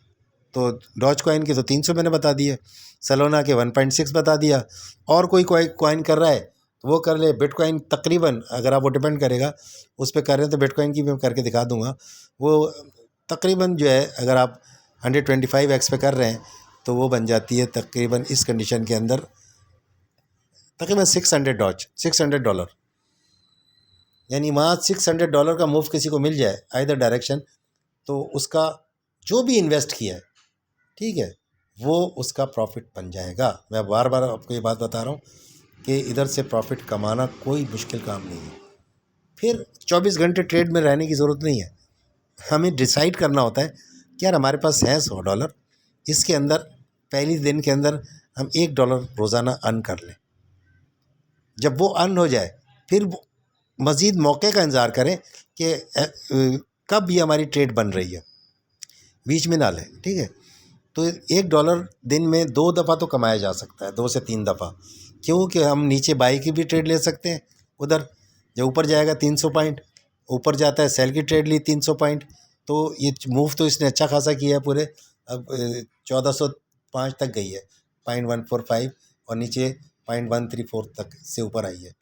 तो डॉज कॉइन के तो 300 मैंने बता दिए, सलोना के 1.6 बता दिया, और कोई कॉइन कर रहा है तो वो कर ले। बिटकॉइन तकरीबन, अगर आप वो डिपेंड करेगा उस पर कर रहे हैं तो बिटकॉइन की भी मैं करके दिखा दूंगा। वो तकरीबन जो है, अगर आप 125x पे कर रहे हैं तो वो बन जाती है तकरीबन इस कंडीशन के अंदर तकरीबन $600, यानी वहाँ $600 का मूव किसी को मिल जाए आइदर डायरेक्शन, तो उसका जो भी इन्वेस्ट किया है, ठीक है, वो उसका प्रॉफिट बन जाएगा। मैं बार बार आपको ये बात बता रहा हूँ कि इधर से प्रॉफिट कमाना कोई मुश्किल काम नहीं है। फिर 24 घंटे ट्रेड में रहने की ज़रूरत नहीं है। हमें डिसाइड करना होता है कि यार हमारे पास है $100, इसके अंदर पहली दिन के अंदर हम $1 रोज़ाना अर्न कर लें। जब वो अर्न हो जाए फिर मज़ीद मौके का इंतज़ार करें कि कब ये हमारी ट्रेड बन रही है, बीच में ना लें। ठीक है, तो $1 दिन में 2 दफ़ा तो कमाया जा सकता है, 2 से 3 दफ़ा, क्योंकि हम नीचे बाई की भी ट्रेड ले सकते हैं। उधर जब ऊपर जाएगा 300 पॉइंट, ऊपर जाता है सेल की ट्रेड ली 300 पॉइंट, तो ये मूव तो इसने अच्छा खासा किया है पूरे। अब 1405 तक गई है, 0.145, और नीचे 0.134 तक से ऊपर आई है,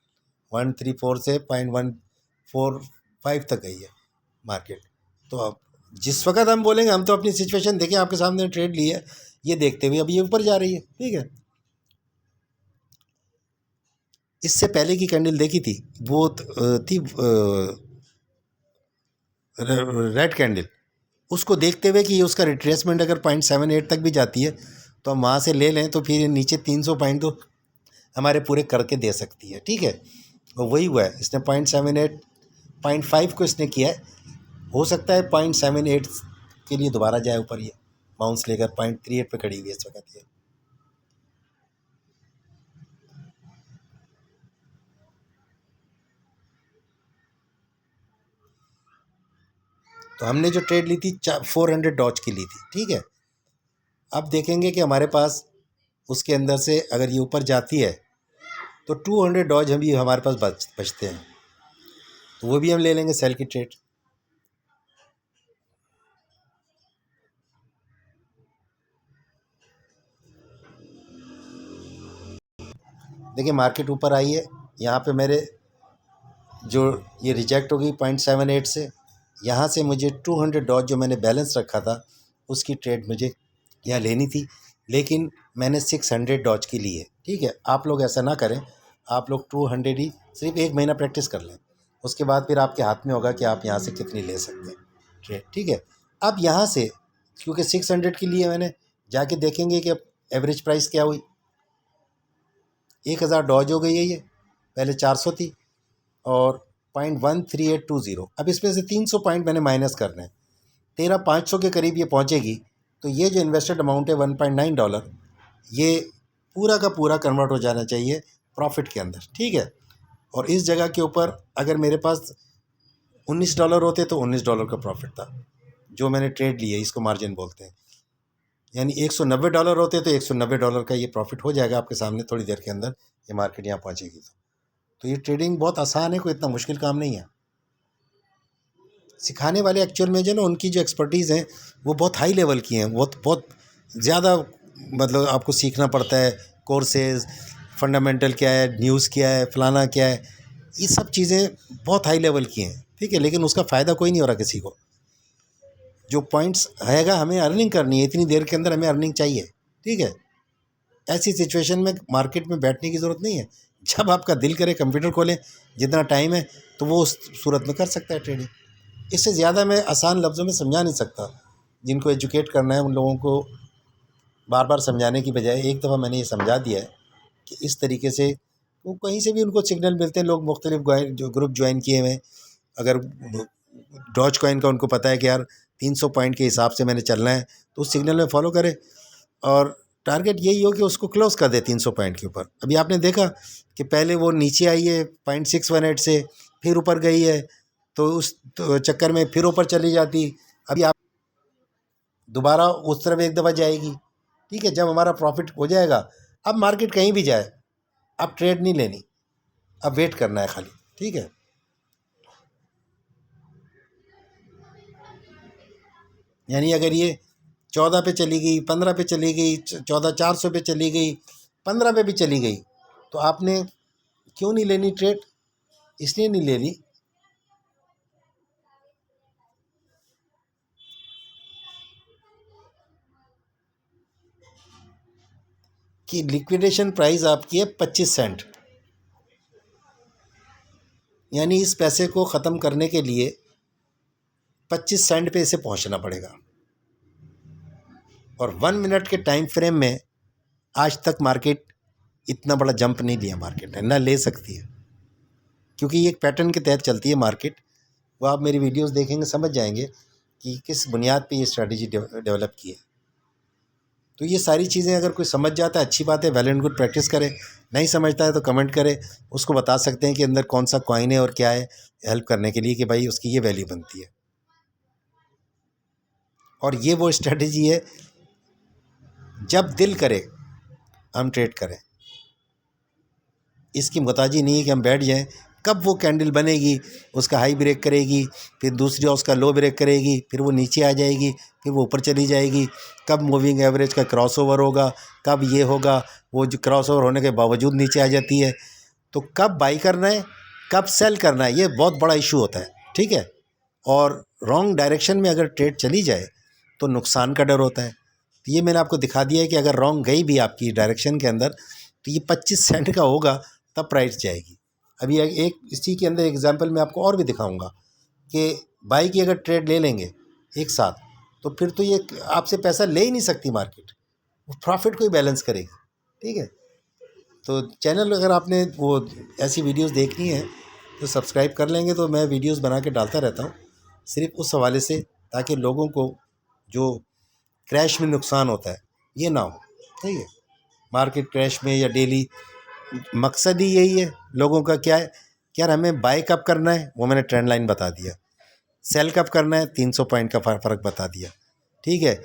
134 से 0.145 तक गई है मार्केट। तो अब जिस वक्त हम बोलेंगे, हम तो अपनी सिचुएशन देखें, आपके सामने ट्रेड ली है, ये देखते हुए अब ये ऊपर जा रही है। ठीक है, इससे पहले की कैंडल देखी थी, वो थी रेड कैंडल, उसको देखते हुए कि उसका रिट्रेसमेंट अगर 0.78 तक भी जाती है तो हम वहाँ से ले लें, तो फिर नीचे 300 पॉइंट तो हमारे पूरे करके दे सकती है। ठीक है, और वही हुआ है, इसने 0.78 0.5 को इसने किया है। हो सकता है 0.78 के लिए दोबारा जाए ऊपर, ये बाउंस लेकर 0.38 पे खड़ी हुई है इस वक्त ये। तो हमने जो ट्रेड ली थी 400 डॉज की ली थी। ठीक है, अब देखेंगे कि हमारे पास उसके अंदर से अगर ये ऊपर जाती है तो 200 डॉज हम भी हमारे पास बचते हैं, तो वो भी हम ले लेंगे सेल की ट्रेड। देखिए मार्केट ऊपर आई है, यहाँ पे मेरे जो ये रिजेक्ट हो गई 0.78 से, यहाँ से मुझे 200 डॉज जो मैंने बैलेंस रखा था उसकी ट्रेड मुझे यहाँ लेनी थी, लेकिन मैंने 600 डॉज की ली है। ठीक है, आप लोग ऐसा ना करें, आप लोग 200 ही सिर्फ 1 महीना प्रैक्टिस कर लें, उसके बाद फिर आपके हाथ में होगा कि आप यहाँ से कितनी ले सकते हैं ट्रेड। ठीक है, अब यहाँ से क्योंकि 600 की लिए मैंने, जाके देखेंगे कि अब एवरेज प्राइस क्या हुई। 1000 डॉज हो गई है ये, पहले 400 थी, और 0.13820। अब इसमें से 300 पॉइंट मैंने माइनस करने हैं, 13,500 के करीब ये पहुंचेगी। तो ये जो इन्वेस्टेड अमाउंट है $1.9, ये पूरा का पूरा कन्वर्ट हो जाना चाहिए प्रॉफिट के अंदर, ठीक है। और इस जगह के ऊपर अगर मेरे पास $19 होते तो $19 का प्रॉफिट था जो मैंने ट्रेड लिया, इसको मार्जिन बोलते हैं। यानी $190 होते तो $190 का ये प्रॉफिट हो जाएगा आपके सामने थोड़ी देर के अंदर, ये मार्केट यहाँ पहुँचेगी। तो ये ट्रेडिंग बहुत आसान है, कोई इतना मुश्किल काम नहीं है। सिखाने वाले एक्चुअल में जो ना उनकी जो एक्सपर्टीज़ हैं वो बहुत हाई लेवल की हैं, बहुत बहुत ज़्यादा, मतलब आपको सीखना पड़ता है, कोर्सेज, फंडामेंटल क्या है, न्यूज़ क्या है, फलाना क्या है, ये सब चीज़ें बहुत हाई लेवल की हैं, ठीक है। लेकिन उसका फ़ायदा कोई नहीं हो रहा किसी को। जो पॉइंट्स आएगा, हमें अर्निंग करनी है, इतनी देर के अंदर हमें अर्निंग चाहिए, ठीक है। ऐसी सिचुएशन में मार्केट में बैठने की ज़रूरत नहीं है। जब आपका दिल करे कंप्यूटर खोलें, जितना टाइम है तो वो उस सूरत में कर सकता है ट्रेडिंग। इससे ज़्यादा मैं आसान लफ्ज़ों में समझा नहीं सकता। जिनको एजुकेट करना है उन लोगों को बार बार समझाने की बजाय एक दफ़ा मैंने ये समझा दिया है कि इस तरीके से वो कहीं से भी उनको सिग्नल मिलते हैं। लोग मुख्तलिफ जो ग्रुप ज्वाइन किए हुए हैं, अगर डॉज कॉइन का उनको पता है कि यार 300 पॉइंट के हिसाब से मैंने चलना है तो उस सिग्नल में फॉलो करे और टारगेट यही हो कि उसको क्लोज कर दे 300 पॉइंट के ऊपर। अभी आपने देखा कि पहले वो नीचे आई है 0.618 से, फिर ऊपर गई है, तो उस चक्कर में फिर ऊपर चली जाती। अभी आप दोबारा उस तरफ एक दफ़ा जाएगी, ठीक है। जब हमारा प्रॉफिट हो जाएगा, अब मार्केट कहीं भी जाए, अब ट्रेड नहीं लेनी, अब वेट करना है खाली, ठीक है। यानी अगर ये 14 पे चली गई, 15 पे चली गई, 14,400 पे चली गई, 15 पे भी चली गई, तो आपने क्यों नहीं लेनी ट्रेड? इसलिए नहीं ले ली कि लिक्विडेशन प्राइस आपकी है 25 सेंट। यानी इस पैसे को ख़त्म करने के लिए 25 सेंट पे इसे पहुंचना पड़ेगा। और 1 मिनट के टाइम फ्रेम में आज तक मार्केट इतना बड़ा जंप नहीं लिया, मार्केट है ना ले सकती है, क्योंकि ये एक पैटर्न के तहत चलती है मार्केट। वो आप मेरी वीडियोस देखेंगे समझ जाएंगे कि किस बुनियाद पे ये स्ट्रेटजी डेवलप की है। तो ये सारी चीज़ें अगर कोई समझ जाता है अच्छी बात है, वेल एंड गुड, प्रैक्टिस करे। नहीं समझता है तो कमेंट करे, उसको बता सकते हैं कि अंदर कौन सा कॉइन है और क्या है, हेल्प करने के लिए कि भाई उसकी ये वैल्यू बनती है। और ये वो स्ट्रेटजी है, जब दिल करे हम ट्रेड करें। इसकी मुहताजी नहीं है कि हम बैठ जाएं, कब वो कैंडल बनेगी, उसका हाई ब्रेक करेगी, फिर दूसरी उसका लो ब्रेक करेगी, फिर वो नीचे आ जाएगी, फिर वो ऊपर चली जाएगी, कब मूविंग एवरेज का क्रॉसओवर होगा, कब ये होगा, वो जो क्रॉसओवर होने के बावजूद नीचे आ जाती है। तो कब बाई करना है, कब सेल करना है, ये बहुत बड़ा इशू होता है, ठीक है। और रॉन्ग डायरेक्शन में अगर ट्रेड चली जाए तो नुकसान का डर होता है। तो ये मैंने आपको दिखा दिया है कि अगर रॉन्ग गई भी आपकी डायरेक्शन के अंदर तो ये 25 सेंट का होगा तब प्राइस जाएगी। अभी एक इसी के अंदर एग्जांपल मैं आपको और भी दिखाऊंगा कि बाई की अगर ट्रेड ले लेंगे एक साथ तो फिर तो ये आपसे पैसा ले ही नहीं सकती मार्केट, वो प्रॉफिट को ही बैलेंस करेगी, ठीक है। तो चैनल अगर आपने वो ऐसी वीडियोस देखनी है तो सब्सक्राइब कर लेंगे, तो मैं वीडियोस बना के डालता रहता हूँ सिर्फ उस हवाले से, ताकि लोगों को जो क्रैश में नुकसान होता है ये ना हो, ठीक है। मार्केट क्रैश में या डेली मकसद ही यही है लोगों का, क्या है कि यार हमें बाय कब करना है, वो मैंने ट्रेंड लाइन बता दिया, सेल कब करना है 300 पॉइंट का फ़र्क बता दिया, ठीक है।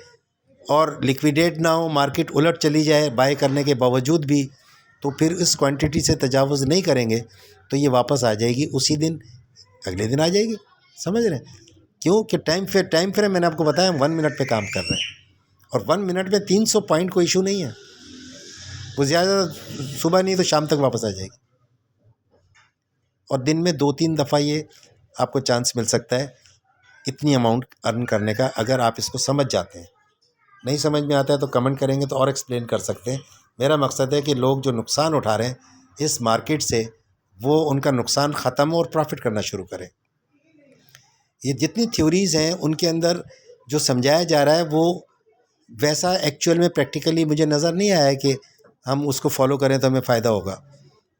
और लिक्विडेट ना हो, मार्केट उलट चली जाए बाय करने के बावजूद भी, तो फिर इस क्वांटिटी से तजावुज़ नहीं करेंगे तो ये वापस आ जाएगी उसी दिन, अगले दिन आ जाएगी, समझ रहे हैं। क्यों कि टाइम फ्रेम मैंने आपको बताया 1 मिनट पे काम कर रहे हैं, और 1 मिनट में 300 पॉइंट कोई इशू नहीं है। वो ज़्यादा सुबह नहीं तो शाम तक वापस आ जाएगी, और दिन में 2-3 दफ़ा ये आपको चांस मिल सकता है इतनी अमाउंट अर्न करने का, अगर आप इसको समझ जाते हैं। नहीं समझ में आता है तो कमेंट करेंगे तो और एक्सप्लेन कर सकते हैं। मेरा मकसद है कि लोग जो नुकसान उठा रहे हैं इस मार्केट से, वो उनका नुकसान ख़त्म हो और प्रॉफिट करना शुरू करें। ये जितनी थ्योरीज़ हैं उनके अंदर जो समझाया जा रहा है वो वैसा एक्चुअल में प्रैक्टिकली मुझे नज़र नहीं आया है कि हम उसको फॉलो करें तो हमें फ़ायदा होगा।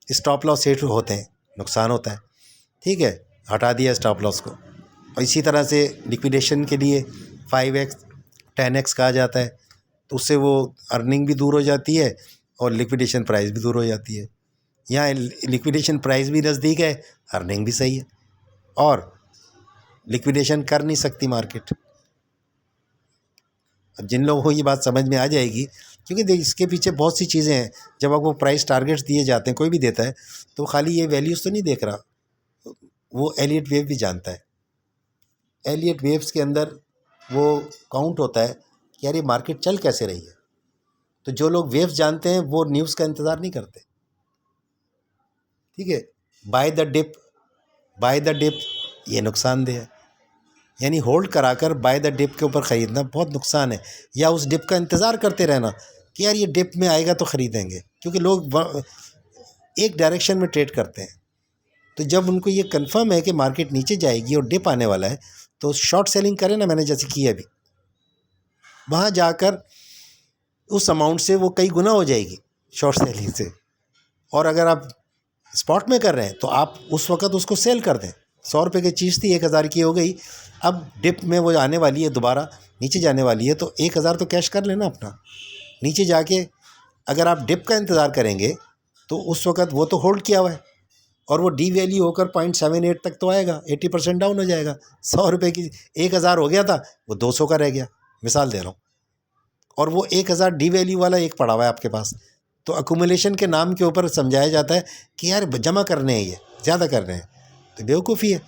स्टॉप लॉस सेट होते हैं, नुकसान होता है, ठीक है, हटा दिया स्टॉप लॉस को। और इसी तरह से लिक्विडेशन के लिए 5x 10x कहा जाता है, तो उससे वो अर्निंग भी दूर हो जाती है और लिक्विडेशन प्राइस भी दूर हो जाती है। यहाँ लिक्विडेशन प्राइस भी नज़दीक है, अर्निंग भी सही है, और लिक्विडेशन कर नहीं सकती मार्केट। अब जिन लोगों को ये बात समझ में आ जाएगी, क्योंकि देख इसके पीछे बहुत सी चीज़ें हैं। जब आपको प्राइस टारगेट्स दिए जाते हैं, कोई भी देता है, तो खाली ये वैल्यूज़ तो नहीं देख रहा, वो एलियट वेव भी जानता है। एलियट वेव्स के अंदर वो काउंट होता है कि यार ये मार्केट चल कैसे रही है। तो जो लोग वेव्स जानते हैं वो न्यूज़ का इंतज़ार नहीं करते, ठीक है। By the dip, by the dip ये नुकसानदेह है, यानी होल्ड कराकर बाय द डिप के ऊपर ख़रीदना बहुत नुकसान है। या उस डिप का इंतज़ार करते रहना कि यार ये डिप में आएगा तो ख़रीदेंगे, क्योंकि लोग एक डायरेक्शन में ट्रेड करते हैं। तो जब उनको ये कंफर्म है कि मार्केट नीचे जाएगी और डिप आने वाला है, तो शॉर्ट सेलिंग करें ना, मैंने जैसे की अभी, वहाँ जाकर उस अमाउंट से वो कई गुना हो जाएगी शॉर्ट सेलिंग से। और अगर आप स्पॉट में कर रहे हैं तो आप उस वक्त उसको सेल कर दें। 100 रुपये की चीज़ थी, 1000 की हो गई, अब डिप में वो आने वाली है, दोबारा नीचे जाने वाली है, तो 1000 तो कैश कर लेना अपना। नीचे जाके अगर आप डिप का इंतज़ार करेंगे तो उस वक्त वो तो होल्ड किया हुआ है, और वो डी वैल्यू होकर 0.78 तक तो आएगा, 80% डाउन हो जाएगा। 100 रुपये की 1000 हो गया था, वो 200 का रह गया, मिसाल दे रहा हूँ। और वो 1000 डी वैल्यू वाला एक पड़ा हुआ है आपके पास। तो अकुमुलेशन के नाम के ऊपर समझाया जाता है कि यार जमा करने हैं, ये ज़्यादा कर रहे हैं, तो बेवकूफ़ी है।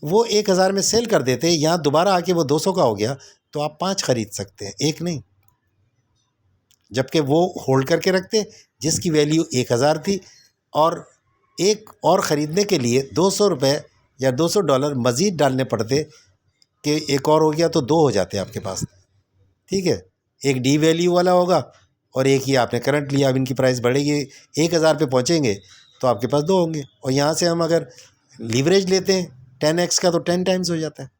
वो 1000 में सेल कर देते, यहाँ दोबारा आके वो 200 का हो गया, तो आप 5 खरीद सकते हैं, एक नहीं। जबकि वो होल्ड करके रखते जिसकी वैल्यू 1000 थी, और एक और ख़रीदने के लिए 200 रुपये या $200 मज़ीद डालने पड़ते कि एक और हो गया तो 2 हो जाते आपके पास, ठीक है। एक डी वैल्यू वाला होगा और एक ही आपने करंट लिया। अब इनकी प्राइस बढ़ेगी, 1000 पे पहुंचेंगे तो आपके पास 2 होंगे। और यहाँ से हम अगर लीवरेज लेते हैं 10x का, तो 10 टाइम्स हो जाता है।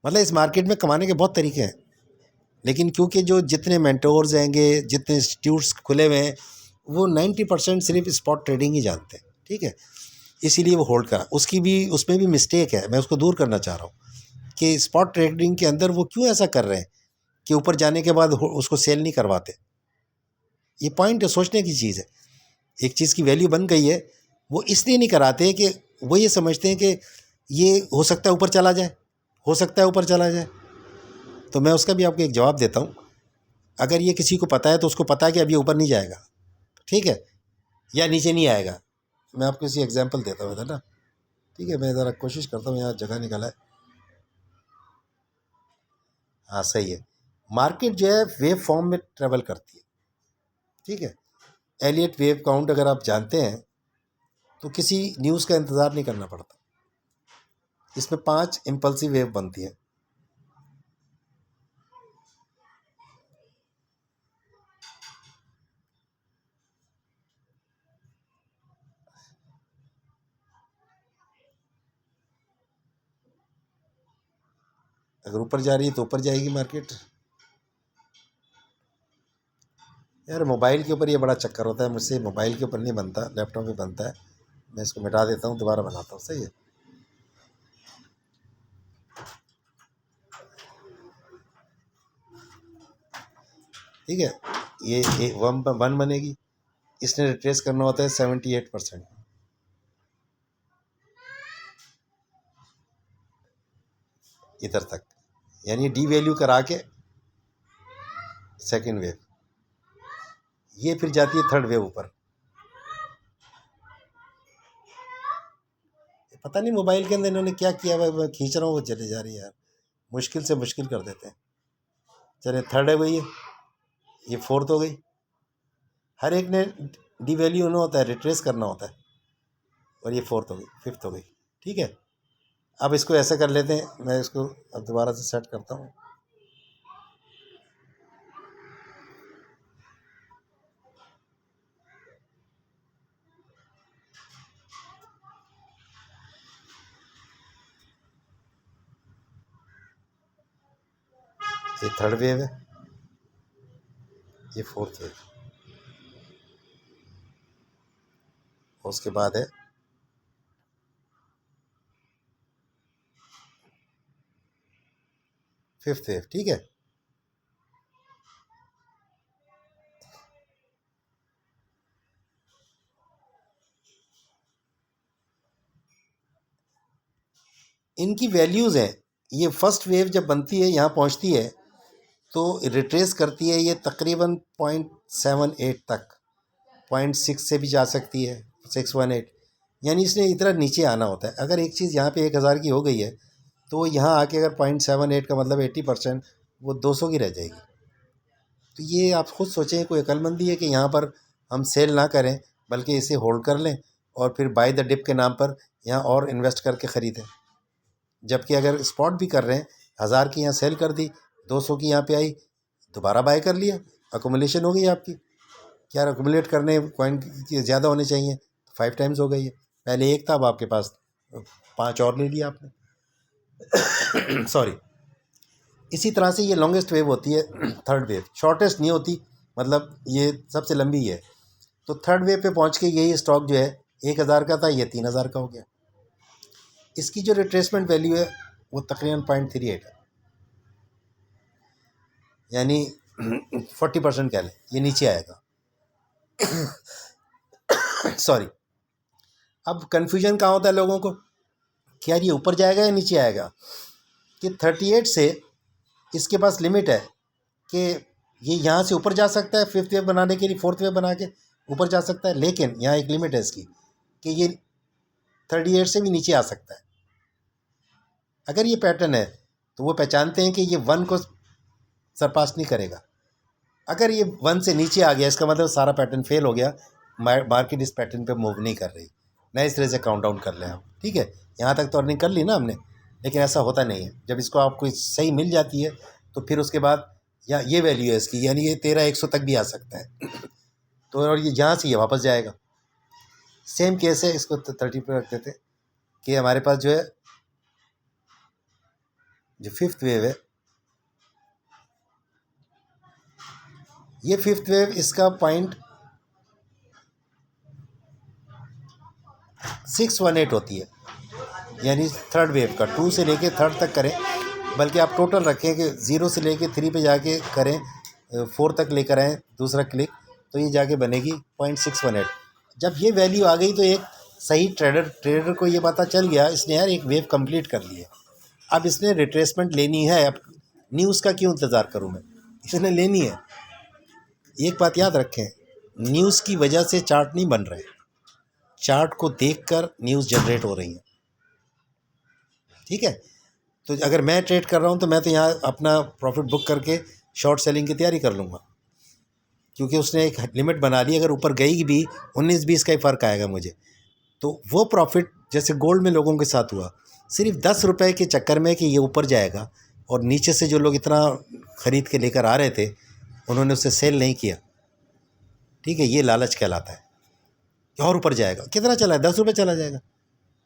मतलब इस मार्केट में कमाने के बहुत तरीके हैं, लेकिन क्योंकि जो जितने मेंटोर्स हैंगे, जितने इंस्टीट्यूट्स खुले हुए हैं, वो 90% सिर्फ स्पॉट ट्रेडिंग ही जानते हैं, ठीक है। इसीलिए वो होल्ड करा, उसकी भी उसमें भी मिस्टेक है, मैं उसको दूर करना चाह रहा हूँ कि स्पॉट ट्रेडिंग के अंदर वो क्यों ऐसा कर रहे हैं कि ऊपर जाने के बाद उसको सेल नहीं करवाते। ये पॉइंट है, सोचने की चीज़ है। एक चीज़ की वैल्यू बन गई है, वो इसलिए नहीं कराते कि वो ये समझते हैं कि ये हो सकता है ऊपर चला जाए, हो सकता है ऊपर चला जाए। तो मैं उसका भी आपको एक जवाब देता हूँ। अगर ये किसी को पता है तो उसको पता है कि अब ये ऊपर नहीं जाएगा, ठीक है, या नीचे नहीं आएगा। मैं आपको इसी एग्जांपल देता हूँ, था ना, ठीक है। मैं ज़रा कोशिश करता हूँ, यहाँ जगह निकला है, हाँ सही है। मार्केट जो है वेव फॉर्म में ट्रेवल करती है, ठीक है। एलियट वेव काउंट अगर आप जानते हैं तो किसी न्यूज़ का इंतज़ार नहीं करना पड़ता। इसमें 5 इम्पल्सिव वेव बनती है। अगर ऊपर जा रही है तो ऊपर जाएगी मार्केट। यार मोबाइल के ऊपर ये बड़ा चक्कर होता है, मुझसे मोबाइल के ऊपर नहीं बनता, लैपटॉप में बनता है। मैं इसको मिटा देता हूँ, दोबारा बनाता हूँ, सही है। ठीक है, ये वन वन बनेगी। इसने रिट्रेस करना होता है 78% इधर तक, यानी डी वैल्यू करा के सेकेंड वेव, ये फिर जाती है थर्ड वेव ऊपर। पता नहीं मोबाइल के अंदर इन्होंने क्या किया हुआ है, मैं खींच रहा हूँ वो चले जा रही है यार, मुश्किल से मुश्किल कर देते हैं। चले थर्ड है भैया, ये फोर्थ हो गई। हर एक ने डी वैल्यू होना होता है, रिट्रेस करना होता है, और ये फोर्थ हो गई, फिफ्थ हो गई, ठीक है। अब इसको ऐसे कर लेते हैं, मैं इसको अब दोबारा से सेट करता हूँ। ये थर्ड वेव है, ये फोर्थ वेव, उसके बाद है फिफ्थ वेव, ठीक है। इनकी वैल्यूज़ हैं। ये फर्स्ट वेव जब बनती है, यहाँ पहुँचती है, तो रिट्रेस करती है ये तकरीबन 0.78 तक, 0.6 से भी जा सकती है, 618। यानी इसने इतना नीचे आना होता है। अगर एक चीज़ यहाँ पे 1000 की हो गई है, तो यहाँ आके अगर 0.78 का मतलब 80%, वो 200 की रह जाएगी। तो ये आप खुद सोचें, कोई अक्लमंदी है कि यहाँ पर हम सेल ना करें, बल्कि इसे होल्ड कर लें और फिर बाय द डिप के नाम पर यहाँ और इन्वेस्ट करके ख़रीदें। जबकि अगर स्पॉट भी कर रहे हैं, 1000 की यहाँ सेल कर दी, 200 की यहाँ पे आई, दोबारा बाय कर लिया, अकोमुलेशन हो गई आपकी। क्या अकोमुलेट करने कॉइन की ज़्यादा होने चाहिए, 5 टाइम्स हो गई है। पहले एक था, अब आपके पास 5 और ले लिया आपने। सॉरी। इसी तरह से ये लॉन्गेस्ट वेव होती है, थर्ड वेव। शॉर्टेस्ट नहीं होती, मतलब ये सबसे लंबी है। तो थर्ड वेव पे पहुंच के यही स्टॉक जो है 1000 का था, ये 3000 का हो गया। इसकी जो रिट्रेसमेंट वैल्यू है वो तकरीबन 0.38 है, यानी 40% कह लें, ये नीचे आएगा। सॉरी। अब कन्फ्यूजन कहाँ होता है लोगों को कि यार ये ऊपर जाएगा या नीचे आएगा। कि 38 से इसके पास लिमिट है कि ये यहाँ से ऊपर जा सकता है, फिफ्थ वेव बनाने के लिए, फोर्थ वेव बना के ऊपर जा सकता है, लेकिन यहाँ एक लिमिट है इसकी कि ये 38 से भी नीचे आ सकता है। अगर ये पैटर्न है तो वो पहचानते हैं कि ये 1 को सरपास नहीं करेगा। अगर ये 1 से नीचे आ गया, इसका मतलब सारा पैटर्न फेल हो गया, मार्केट इस पैटर्न पे मूव नहीं कर रही, नए सिरे से काउंट डाउन कर लें आप। ठीक है, यहाँ तक तो अर्निंग कर ली ना हमने, लेकिन ऐसा होता नहीं है। जब इसको आपको सही मिल जाती है तो फिर उसके बाद या ये वैल्यू है इसकी, यानी ये 13100 तक भी आ सकता है। तो और ये जहाँ से ये वापस जाएगा। सेम केस है, इसको 30 पे रखते थे कि हमारे पास जो है जो फिफ्थ वेव है, ये फिफ्थ वेव इसका 0.618 होती है, यानी थर्ड वेव का 2 से लेके थर्ड तक करें, बल्कि आप टोटल रखें कि 0 से लेके 3 पे जाके करें, 4 तक लेकर आएँ दूसरा क्लिक, तो ये जाके बनेगी 0.618। जब ये वैल्यू आ गई तो एक सही ट्रेडर को ये पता चल गया, इसने यार एक वेव कंप्लीट कर ली है, अब इसने रिट्रेसमेंट लेनी है। अब न्यूज़ का क्यों इंतज़ार करूँ मैं, इसने लेनी है। एक बात याद रखें, न्यूज़ की वजह से चार्ट नहीं बन रहे, चार्ट को देखकर न्यूज़ जनरेट हो रही है। ठीक है, तो अगर मैं ट्रेड कर रहा हूँ तो मैं तो यहाँ अपना प्रॉफिट बुक करके शॉर्ट सेलिंग की तैयारी कर लूँगा, क्योंकि उसने एक लिमिट बना ली। अगर ऊपर गई भी 19-20 का ही फ़र्क आएगा मुझे, तो वो प्रॉफिट जैसे गोल्ड में लोगों के साथ हुआ, सिर्फ 10 रुपए के चक्कर में कि ये ऊपर जाएगा, और नीचे से जो लोग इतना ख़रीद के लेकर आ रहे थे उन्होंने उसे सेल नहीं किया। ठीक है, ये लालच कहलाता है कि और ऊपर जाएगा। कितना चला है, 10 रुपये चला जाएगा।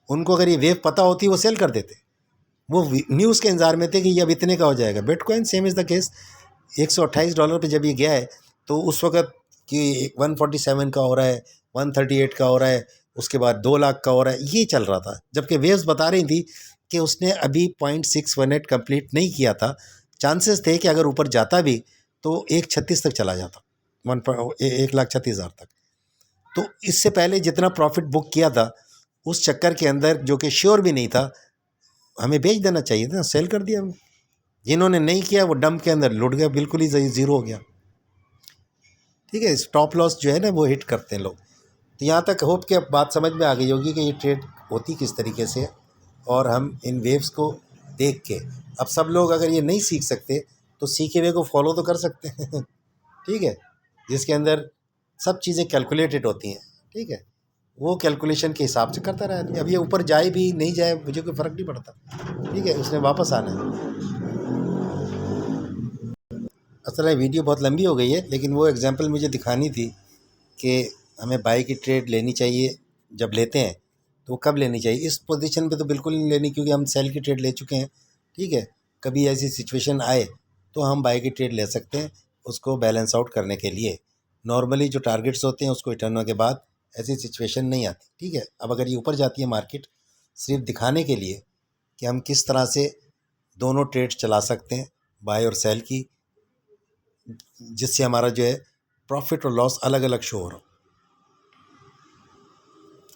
उनको अगर ये वेव पता होती वो सेल कर देते, वो न्यूज़ के इंतजार में थे कि ये अब इतने का हो जाएगा। Bitcoin same is the case, $128 पे जब ये गया है तो उस वक़्त कि 147 का हो रहा है, 138 का हो रहा है, उसके बाद 2 लाख का हो रहा है, ये चल रहा था। जबकि वेव्स बता रही थी कि उसने अभी 0.618 कंप्लीट नहीं किया था, चांसेस थे कि अगर ऊपर जाता भी तो 136 तक चला जाता, 1,36,000 तक। तो इससे पहले जितना प्रॉफिट बुक किया था उस चक्कर के अंदर, जो कि श्योर भी नहीं था, हमें बेच देना चाहिए था, सेल कर दिया हमने। जिन्होंने नहीं किया वो डंप के अंदर लुट गया, बिल्कुल ही ज़ीरो हो गया। ठीक है, स्टॉप लॉस जो है ना वो हिट करते हैं लोग। तो यहाँ तक होप कि अब बात समझ में आ गई होगी कि ये ट्रेड होती किस तरीके से है, और हम इन वेव्स को देख के, अब सब लोग अगर ये नहीं सीख सकते तो सीखे हुए को फॉलो तो कर सकते हैं। ठीक है, जिसके अंदर सब चीज़ें कैलकुलेटेड होती हैं। ठीक है, वो कैलकुलेशन के हिसाब से करता रहा आदमी। अब ये ऊपर जाए भी नहीं जाए मुझे कोई फ़र्क नहीं पड़ता। ठीक है, उसने वापस आना है। असल में वीडियो बहुत लंबी हो गई है, लेकिन वो एग्जांपल मुझे दिखानी थी कि हमें बाई की ट्रेड लेनी चाहिए। जब लेते हैं तो वो कब लेनी चाहिए, इस पोजीशन पे तो बिल्कुल नहीं लेनी, क्योंकि हम सेल की ट्रेड ले चुके हैं। ठीक है, कभी ऐसी सिचुएशन आए तो हम बाई की ट्रेड ले सकते हैं, उसको बैलेंस आउट करने के लिए। नॉर्मली जो टारगेट्स होते हैं उसको हिट होने के बाद ऐसी सिचुएशन नहीं आती। ठीक है, अब अगर ये ऊपर जाती है मार्केट, सिर्फ दिखाने के लिए कि हम किस तरह से दोनों ट्रेड चला सकते हैं, बाय और सेल की, जिससे हमारा जो है प्रॉफिट और लॉस अलग अलग शो हो रहा हो।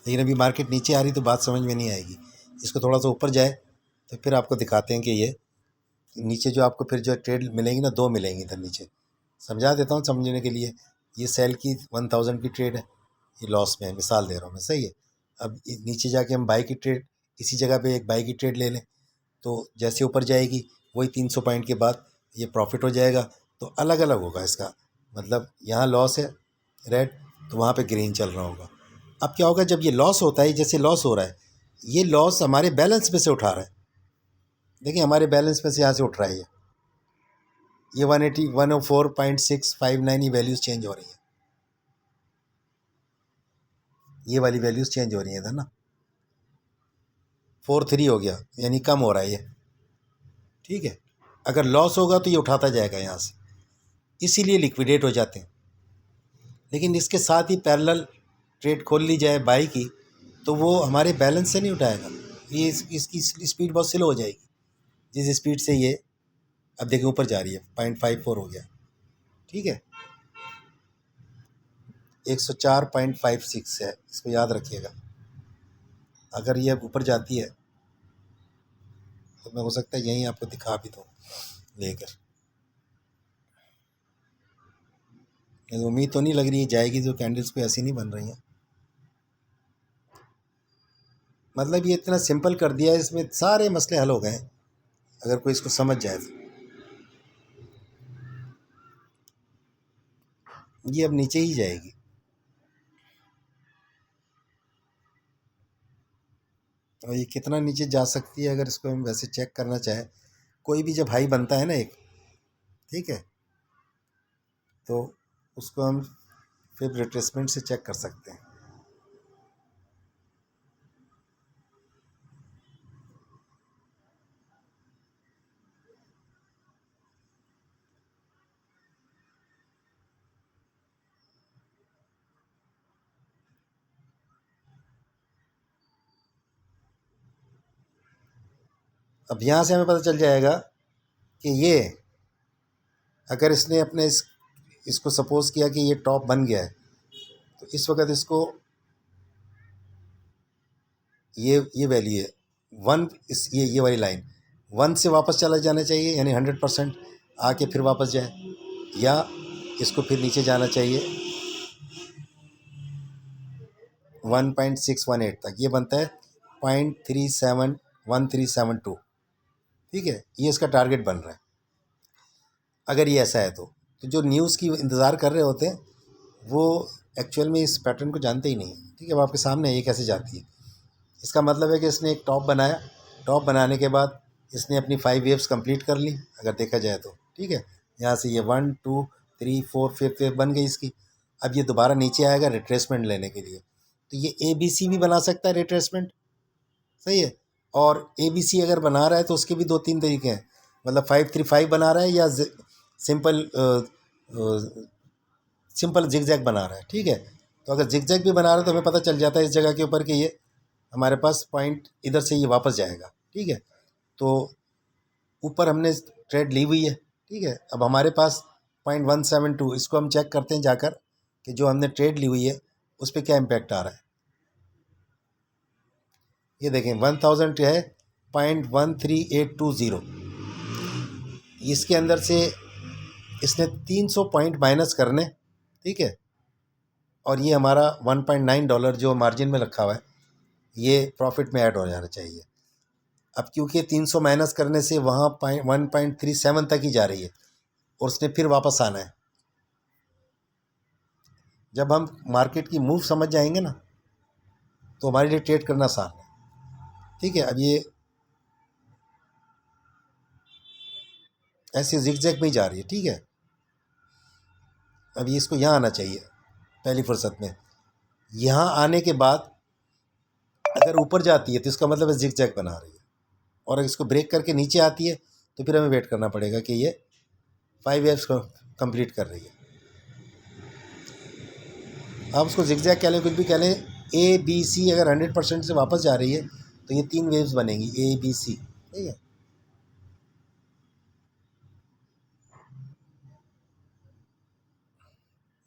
लेकिन अभी मार्केट नीचे आ रही तो बात समझ में नहीं आएगी। इसको थोड़ा सा ऊपर जाए तो फिर आपको दिखाते हैं कि ये नीचे जो आपको फिर जो ट्रेड मिलेंगी ना, 2 मिलेंगी इधर नीचे। समझा देता हूँ समझने के लिए। ये सेल की 1000 की ट्रेड है, ये लॉस में है, मिसाल दे रहा हूँ मैं, सही है। अब नीचे जाके हम बाई की ट्रेड, इसी जगह पे एक बाई की ट्रेड ले लें, तो जैसे ऊपर जाएगी वही 300 पॉइंट के बाद ये प्रॉफिट हो जाएगा। तो अलग अलग होगा इसका मतलब, यहाँ लॉस है रेड, तो वहाँ पे ग्रीन चल रहा होगा। अब क्या होगा जब ये लॉस होता है, जैसे लॉस हो रहा है, ये लॉस हमारे बैलेंस में से उठा रहा है। देखिए हमारे बैलेंस में से यहाँ से उठ रहा है ये 180 104.659 ये वैल्यूज़ चेंज हो रही हैं, ये वाली वैल्यूज़ चेंज हो रही हैं इधर ना। 43 हो गया, यानी कम हो रहा है ये, ठीक है। अगर लॉस होगा तो ये उठाता जाएगा यहाँ से, इसीलिए लिक्विडेट हो जाते हैं। लेकिन इसके साथ ही पैरेलल ट्रेड खोल ली जाए बाई की, तो वो हमारे बैलेंस से नहीं उठाएगा, ये इसकी स्पीड बहुत स्लो हो जाएगी। जिस स्पीड से ये अब देखिए ऊपर जा रही है, 0.54 हो गया, ठीक है। 104.56 है, इसको याद रखिएगा। अगर ये ऊपर जाती है तो मैं हो सकता है यहीं आपको दिखा भी दूँ लेकर, उम्मीद तो नहीं लग रही है जाएगी, जो कैंडल्स पे ऐसी नहीं बन रही हैं। मतलब ये इतना सिंपल कर दिया है, इसमें सारे मसले हल हो गए हैं अगर कोई इसको समझ जाए तो। ये अब नीचे ही जाएगी, और ये कितना नीचे जा सकती है अगर इसको हम वैसे चेक करना चाहें। कोई भी जब हाई बनता है ना एक, ठीक है, तो उसको हम फिर रिट्रेसमेंट से चेक कर सकते हैं। अब यहाँ से हमें पता चल जाएगा कि ये अगर इसने अपने इसको सपोज़ किया कि ये टॉप बन गया है, तो इस वक्त इसको ये वैल्यू है 1, इस ये वाली लाइन 1 से वापस चला जाना चाहिए, यानी 100% आके फिर वापस जाए, या इसको फिर नीचे जाना चाहिए 1.618 तक, ये बनता है 0.371372, ठीक है। ये इसका टारगेट बन रहा है अगर ये ऐसा है तो जो न्यूज़ की इंतज़ार कर रहे होते हैं वो एक्चुअल में इस पैटर्न को जानते ही नहीं, ठीक है। अब आपके सामने ये कैसे जाती है, इसका मतलब है कि इसने एक टॉप बनाया, टॉप बनाने के बाद इसने अपनी 5 वेव्स कंप्लीट कर ली अगर देखा जाए तो, ठीक है। यहाँ से ये 1 2 3 4 5 वेव बन गई इसकी। अब ये दोबारा नीचे आएगा रिट्रेसमेंट लेने के लिए, तो ये ABC भी बना सकता है रिट्रेसमेंट, सही है। और ABC अगर बना रहा है तो उसके भी 2-3 तरीके हैं, मतलब 535 बना रहा है या सिंपल सिंपल जिगजैग बना रहा है, ठीक है। तो अगर जिगजैग भी बना रहा है तो हमें पता चल जाता है इस जगह के ऊपर कि ये हमारे पास पॉइंट इधर से ये वापस जाएगा, ठीक है। तो ऊपर हमने ट्रेड ली हुई है, ठीक है। अब हमारे पास 0.172, इसको हम चेक करते हैं जाकर कि जो हमने ट्रेड ली हुई है उस पर क्या इम्पेक्ट आ रहा है। ये देखें 1000 है 0.13820, इसके अंदर से इसने 300 पॉइंट माइनस करने, ठीक है। और ये हमारा $1.9 जो मार्जिन में रखा हुआ है ये प्रॉफिट में ऐड हो जाना चाहिए। अब क्योंकि 300 माइनस करने से वहाँ 1.37 तक ही जा रही है और उसने फिर वापस आना है। जब हम मार्केट की मूव समझ जाएंगे ना तो हमारे लिए ट्रेड करना आसान है, ठीक है। अब ये ऐसे जिगजैग में ही जा रही है, ठीक है। अब ये इसको यहाँ आना चाहिए पहली फुर्सत में। यहाँ आने के बाद अगर ऊपर जाती है तो इसका मतलब है जिगजैग बना रही है, और अगर इसको ब्रेक करके नीचे आती है तो फिर हमें वेट करना पड़ेगा कि ये 5 वेव्स को कंप्लीट कर रही है। आप उसको जिगजैग कह लें, कुछ भी कह लें, ABC अगर 100% से वापस जा रही है तो ये 3 वेव्स बनेंगी ABC, ठीक है।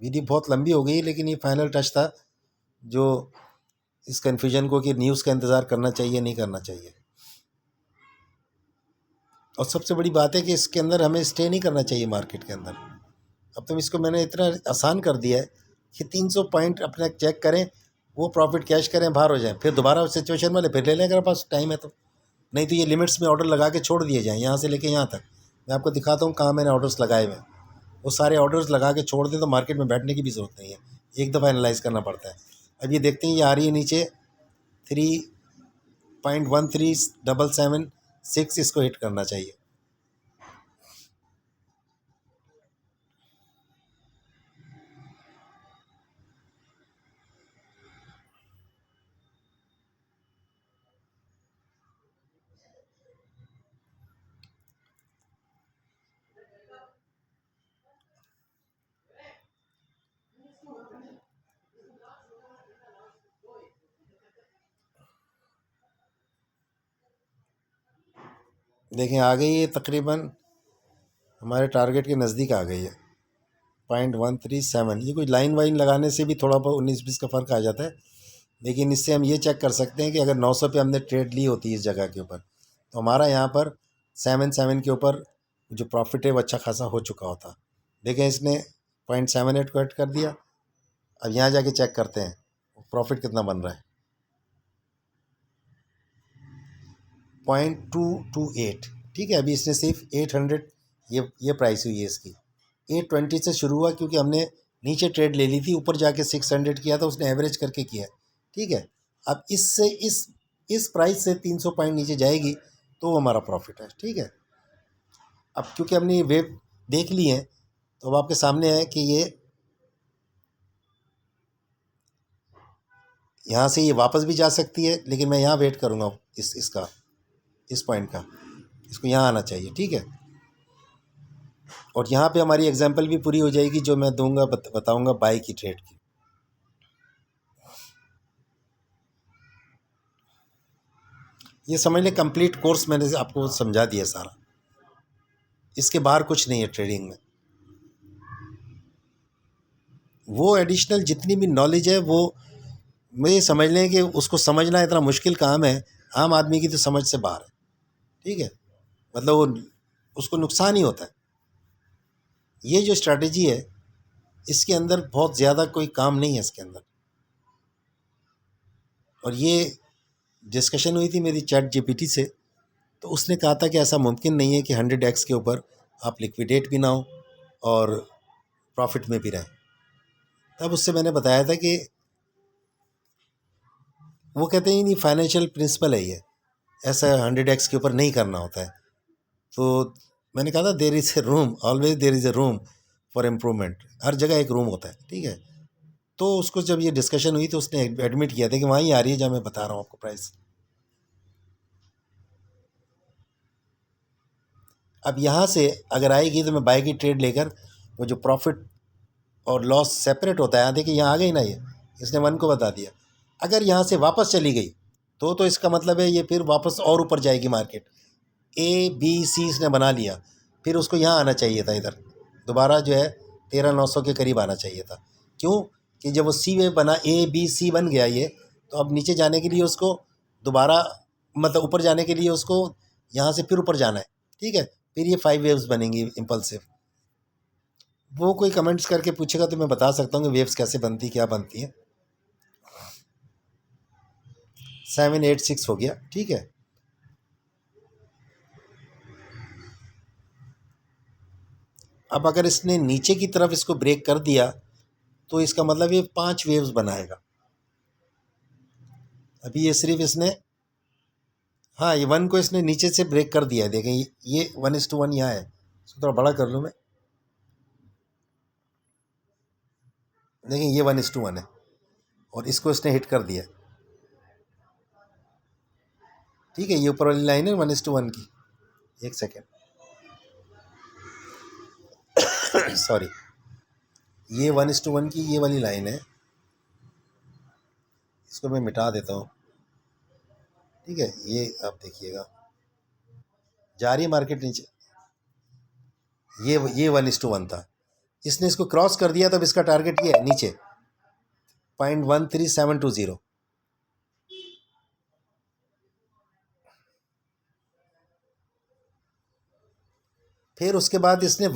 वीडियो बहुत लंबी हो गई, लेकिन ये फाइनल टच था जो इस कन्फ्यूजन को कि न्यूज़ का इंतज़ार करना चाहिए नहीं करना चाहिए। और सबसे बड़ी बात है कि इसके अंदर हमें स्टे नहीं करना चाहिए मार्केट के अंदर। अब तुम इसको मैंने इतना आसान कर दिया है कि 300 पॉइंट अपना चेक करें, वो प्रॉफिट कैश करें, बाहर हो जाएं, फिर दोबारा उस सिचुएशन वाले फिर ले लें अगर पास टाइम है तो। नहीं तो ये लिमिट्स में ऑर्डर लगा के छोड़ दिए जाएँ, यहाँ से लेके यहाँ तक। मैं आपको दिखाता हूँ कहाँ मैंने ऑर्डर्स लगाए हुए हैं। वो सारे ऑर्डर्स लगा के छोड़ दें तो मार्केट में बैठने की भी ज़रूरत नहीं है, एक दफ़ा एनालाइज़ करना पड़ता है। अब ये देखते हैं, ये आ रही है नीचे 3.13776, इसको हिट करना चाहिए। देखें आ गई है, तकरीबन हमारे टारगेट के नज़दीक आ गई है 0.137। ये कोई लाइन वाइन लगाने से भी थोड़ा बहुत 19-20 का फ़र्क आ जाता है, लेकिन इससे हम ये चेक कर सकते हैं कि अगर 900 पे हमने ट्रेड ली होती है इस जगह के ऊपर, तो हमारा यहाँ पर 7 के ऊपर जो प्रॉफिट है वो अच्छा खासा हो चुका होता। देखें इसने 0.78 को ऐड कर दिया। अब यहाँ जाके चेक करते हैं प्रॉफिट कितना बन रहा है। 0.228, ठीक है। अभी इसने सिर्फ 800, ये प्राइस हुई है इसकी। 820 से शुरू हुआ क्योंकि हमने नीचे ट्रेड ले ली थी, ऊपर जाके 600 किया था, उसने एवरेज करके किया, ठीक है। अब इससे इस प्राइस से 300 पॉइंट नीचे जाएगी तो वो हमारा प्रॉफिट है, ठीक है। अब क्योंकि हमने ये वेव देख ली है तो अब आपके सामने है कि ये यहाँ से ये वापस भी जा सकती है, लेकिन मैं यहाँ वेट करूँगा इस पॉइंट का, इसको यहाँ आना चाहिए, ठीक है। और यहाँ पे हमारी एग्जांपल भी पूरी हो जाएगी जो मैं दूंगा, बताऊंगा बाई की ट्रेड की। ये समझ लें कंप्लीट कोर्स मैंने आपको समझा दिया सारा, इसके बाहर कुछ नहीं है ट्रेडिंग में। वो एडिशनल जितनी भी नॉलेज है वो मुझे समझ लें कि उसको समझना इतना मुश्किल काम है, आम आदमी की तो समझ से बाहर है, ठीक है। मतलब वो उसको नुकसान ही होता है। ये जो स्ट्रैटेजी है इसके अंदर बहुत ज़्यादा कोई काम नहीं है इसके अंदर। और ये डिस्कशन हुई थी मेरी चैट जीपीटी से, तो उसने कहा था कि ऐसा मुमकिन नहीं है कि 100x के ऊपर आप लिक्विडेट भी ना हो और प्रॉफिट में भी रहें। तब उससे मैंने बताया था कि वो कहते हैं नहीं, फाइनेंशियल प्रिंसिपल है ये, ऐसा 100x के ऊपर नहीं करना होता है। तो मैंने कहा था there is a room, always there is a room for improvement, हर जगह एक रूम होता है, ठीक है। तो उसको जब ये डिस्कशन हुई तो उसने एडमिट किया था कि वहीं आ रही है जहाँ मैं बता रहा हूँ आपको प्राइस। अब यहाँ से अगर आएगी तो मैं बाय की ट्रेड लेकर वो जो प्रॉफिट और लॉस सेपरेट होता है, यहाँ देखिए यहाँ आ गई ना, ये इसने 1 को बता दिया। अगर यहाँ से वापस चली गई तो इसका मतलब है ये फिर वापस और ऊपर जाएगी मार्केट। ए बी सी इसने बना लिया, फिर उसको यहाँ आना चाहिए था, इधर दोबारा जो है 13,900 के करीब आना चाहिए था। क्यों कि जब वो सी वेव बना, ए बी सी बन गया ये, तो अब नीचे जाने के लिए उसको दोबारा, मतलब ऊपर जाने के लिए उसको यहाँ से फिर ऊपर जाना है, ठीक है। फिर ये 5 वेव्स बनेंगी इम्पल्सिव। वो कोई कमेंट्स करके पूछेगा तो मैं बता सकता हूँ कि वेव्स कैसे बनती, क्या बनती है। 786 हो गया, ठीक है। अब अगर इसने नीचे की तरफ इसको ब्रेक कर दिया तो इसका मतलब ये 5 वेव्स बनाएगा। अभी ये सिर्फ इसने, हाँ, ये 1 को इसने नीचे से ब्रेक कर दिया है। देखें ये 1:1 यहाँ है, इसको थोड़ा बड़ा कर लूँ मैं। देखें ये 1:1 है और इसको इसने हिट कर दिया, ठीक है। ये ऊपर वाली लाइन है 1:1 की। एक सेकेंड सॉरी, ये 1:1 की ये वाली लाइन है, इसको मैं मिटा देता हूँ, ठीक है। ये आप देखिएगा जा रही है मार्केट नीचे, ये 1:1 था। इसने इसको क्रॉस कर दिया तब इसका टारगेट ये है नीचे 0.13720। फिर उसके बाद इसने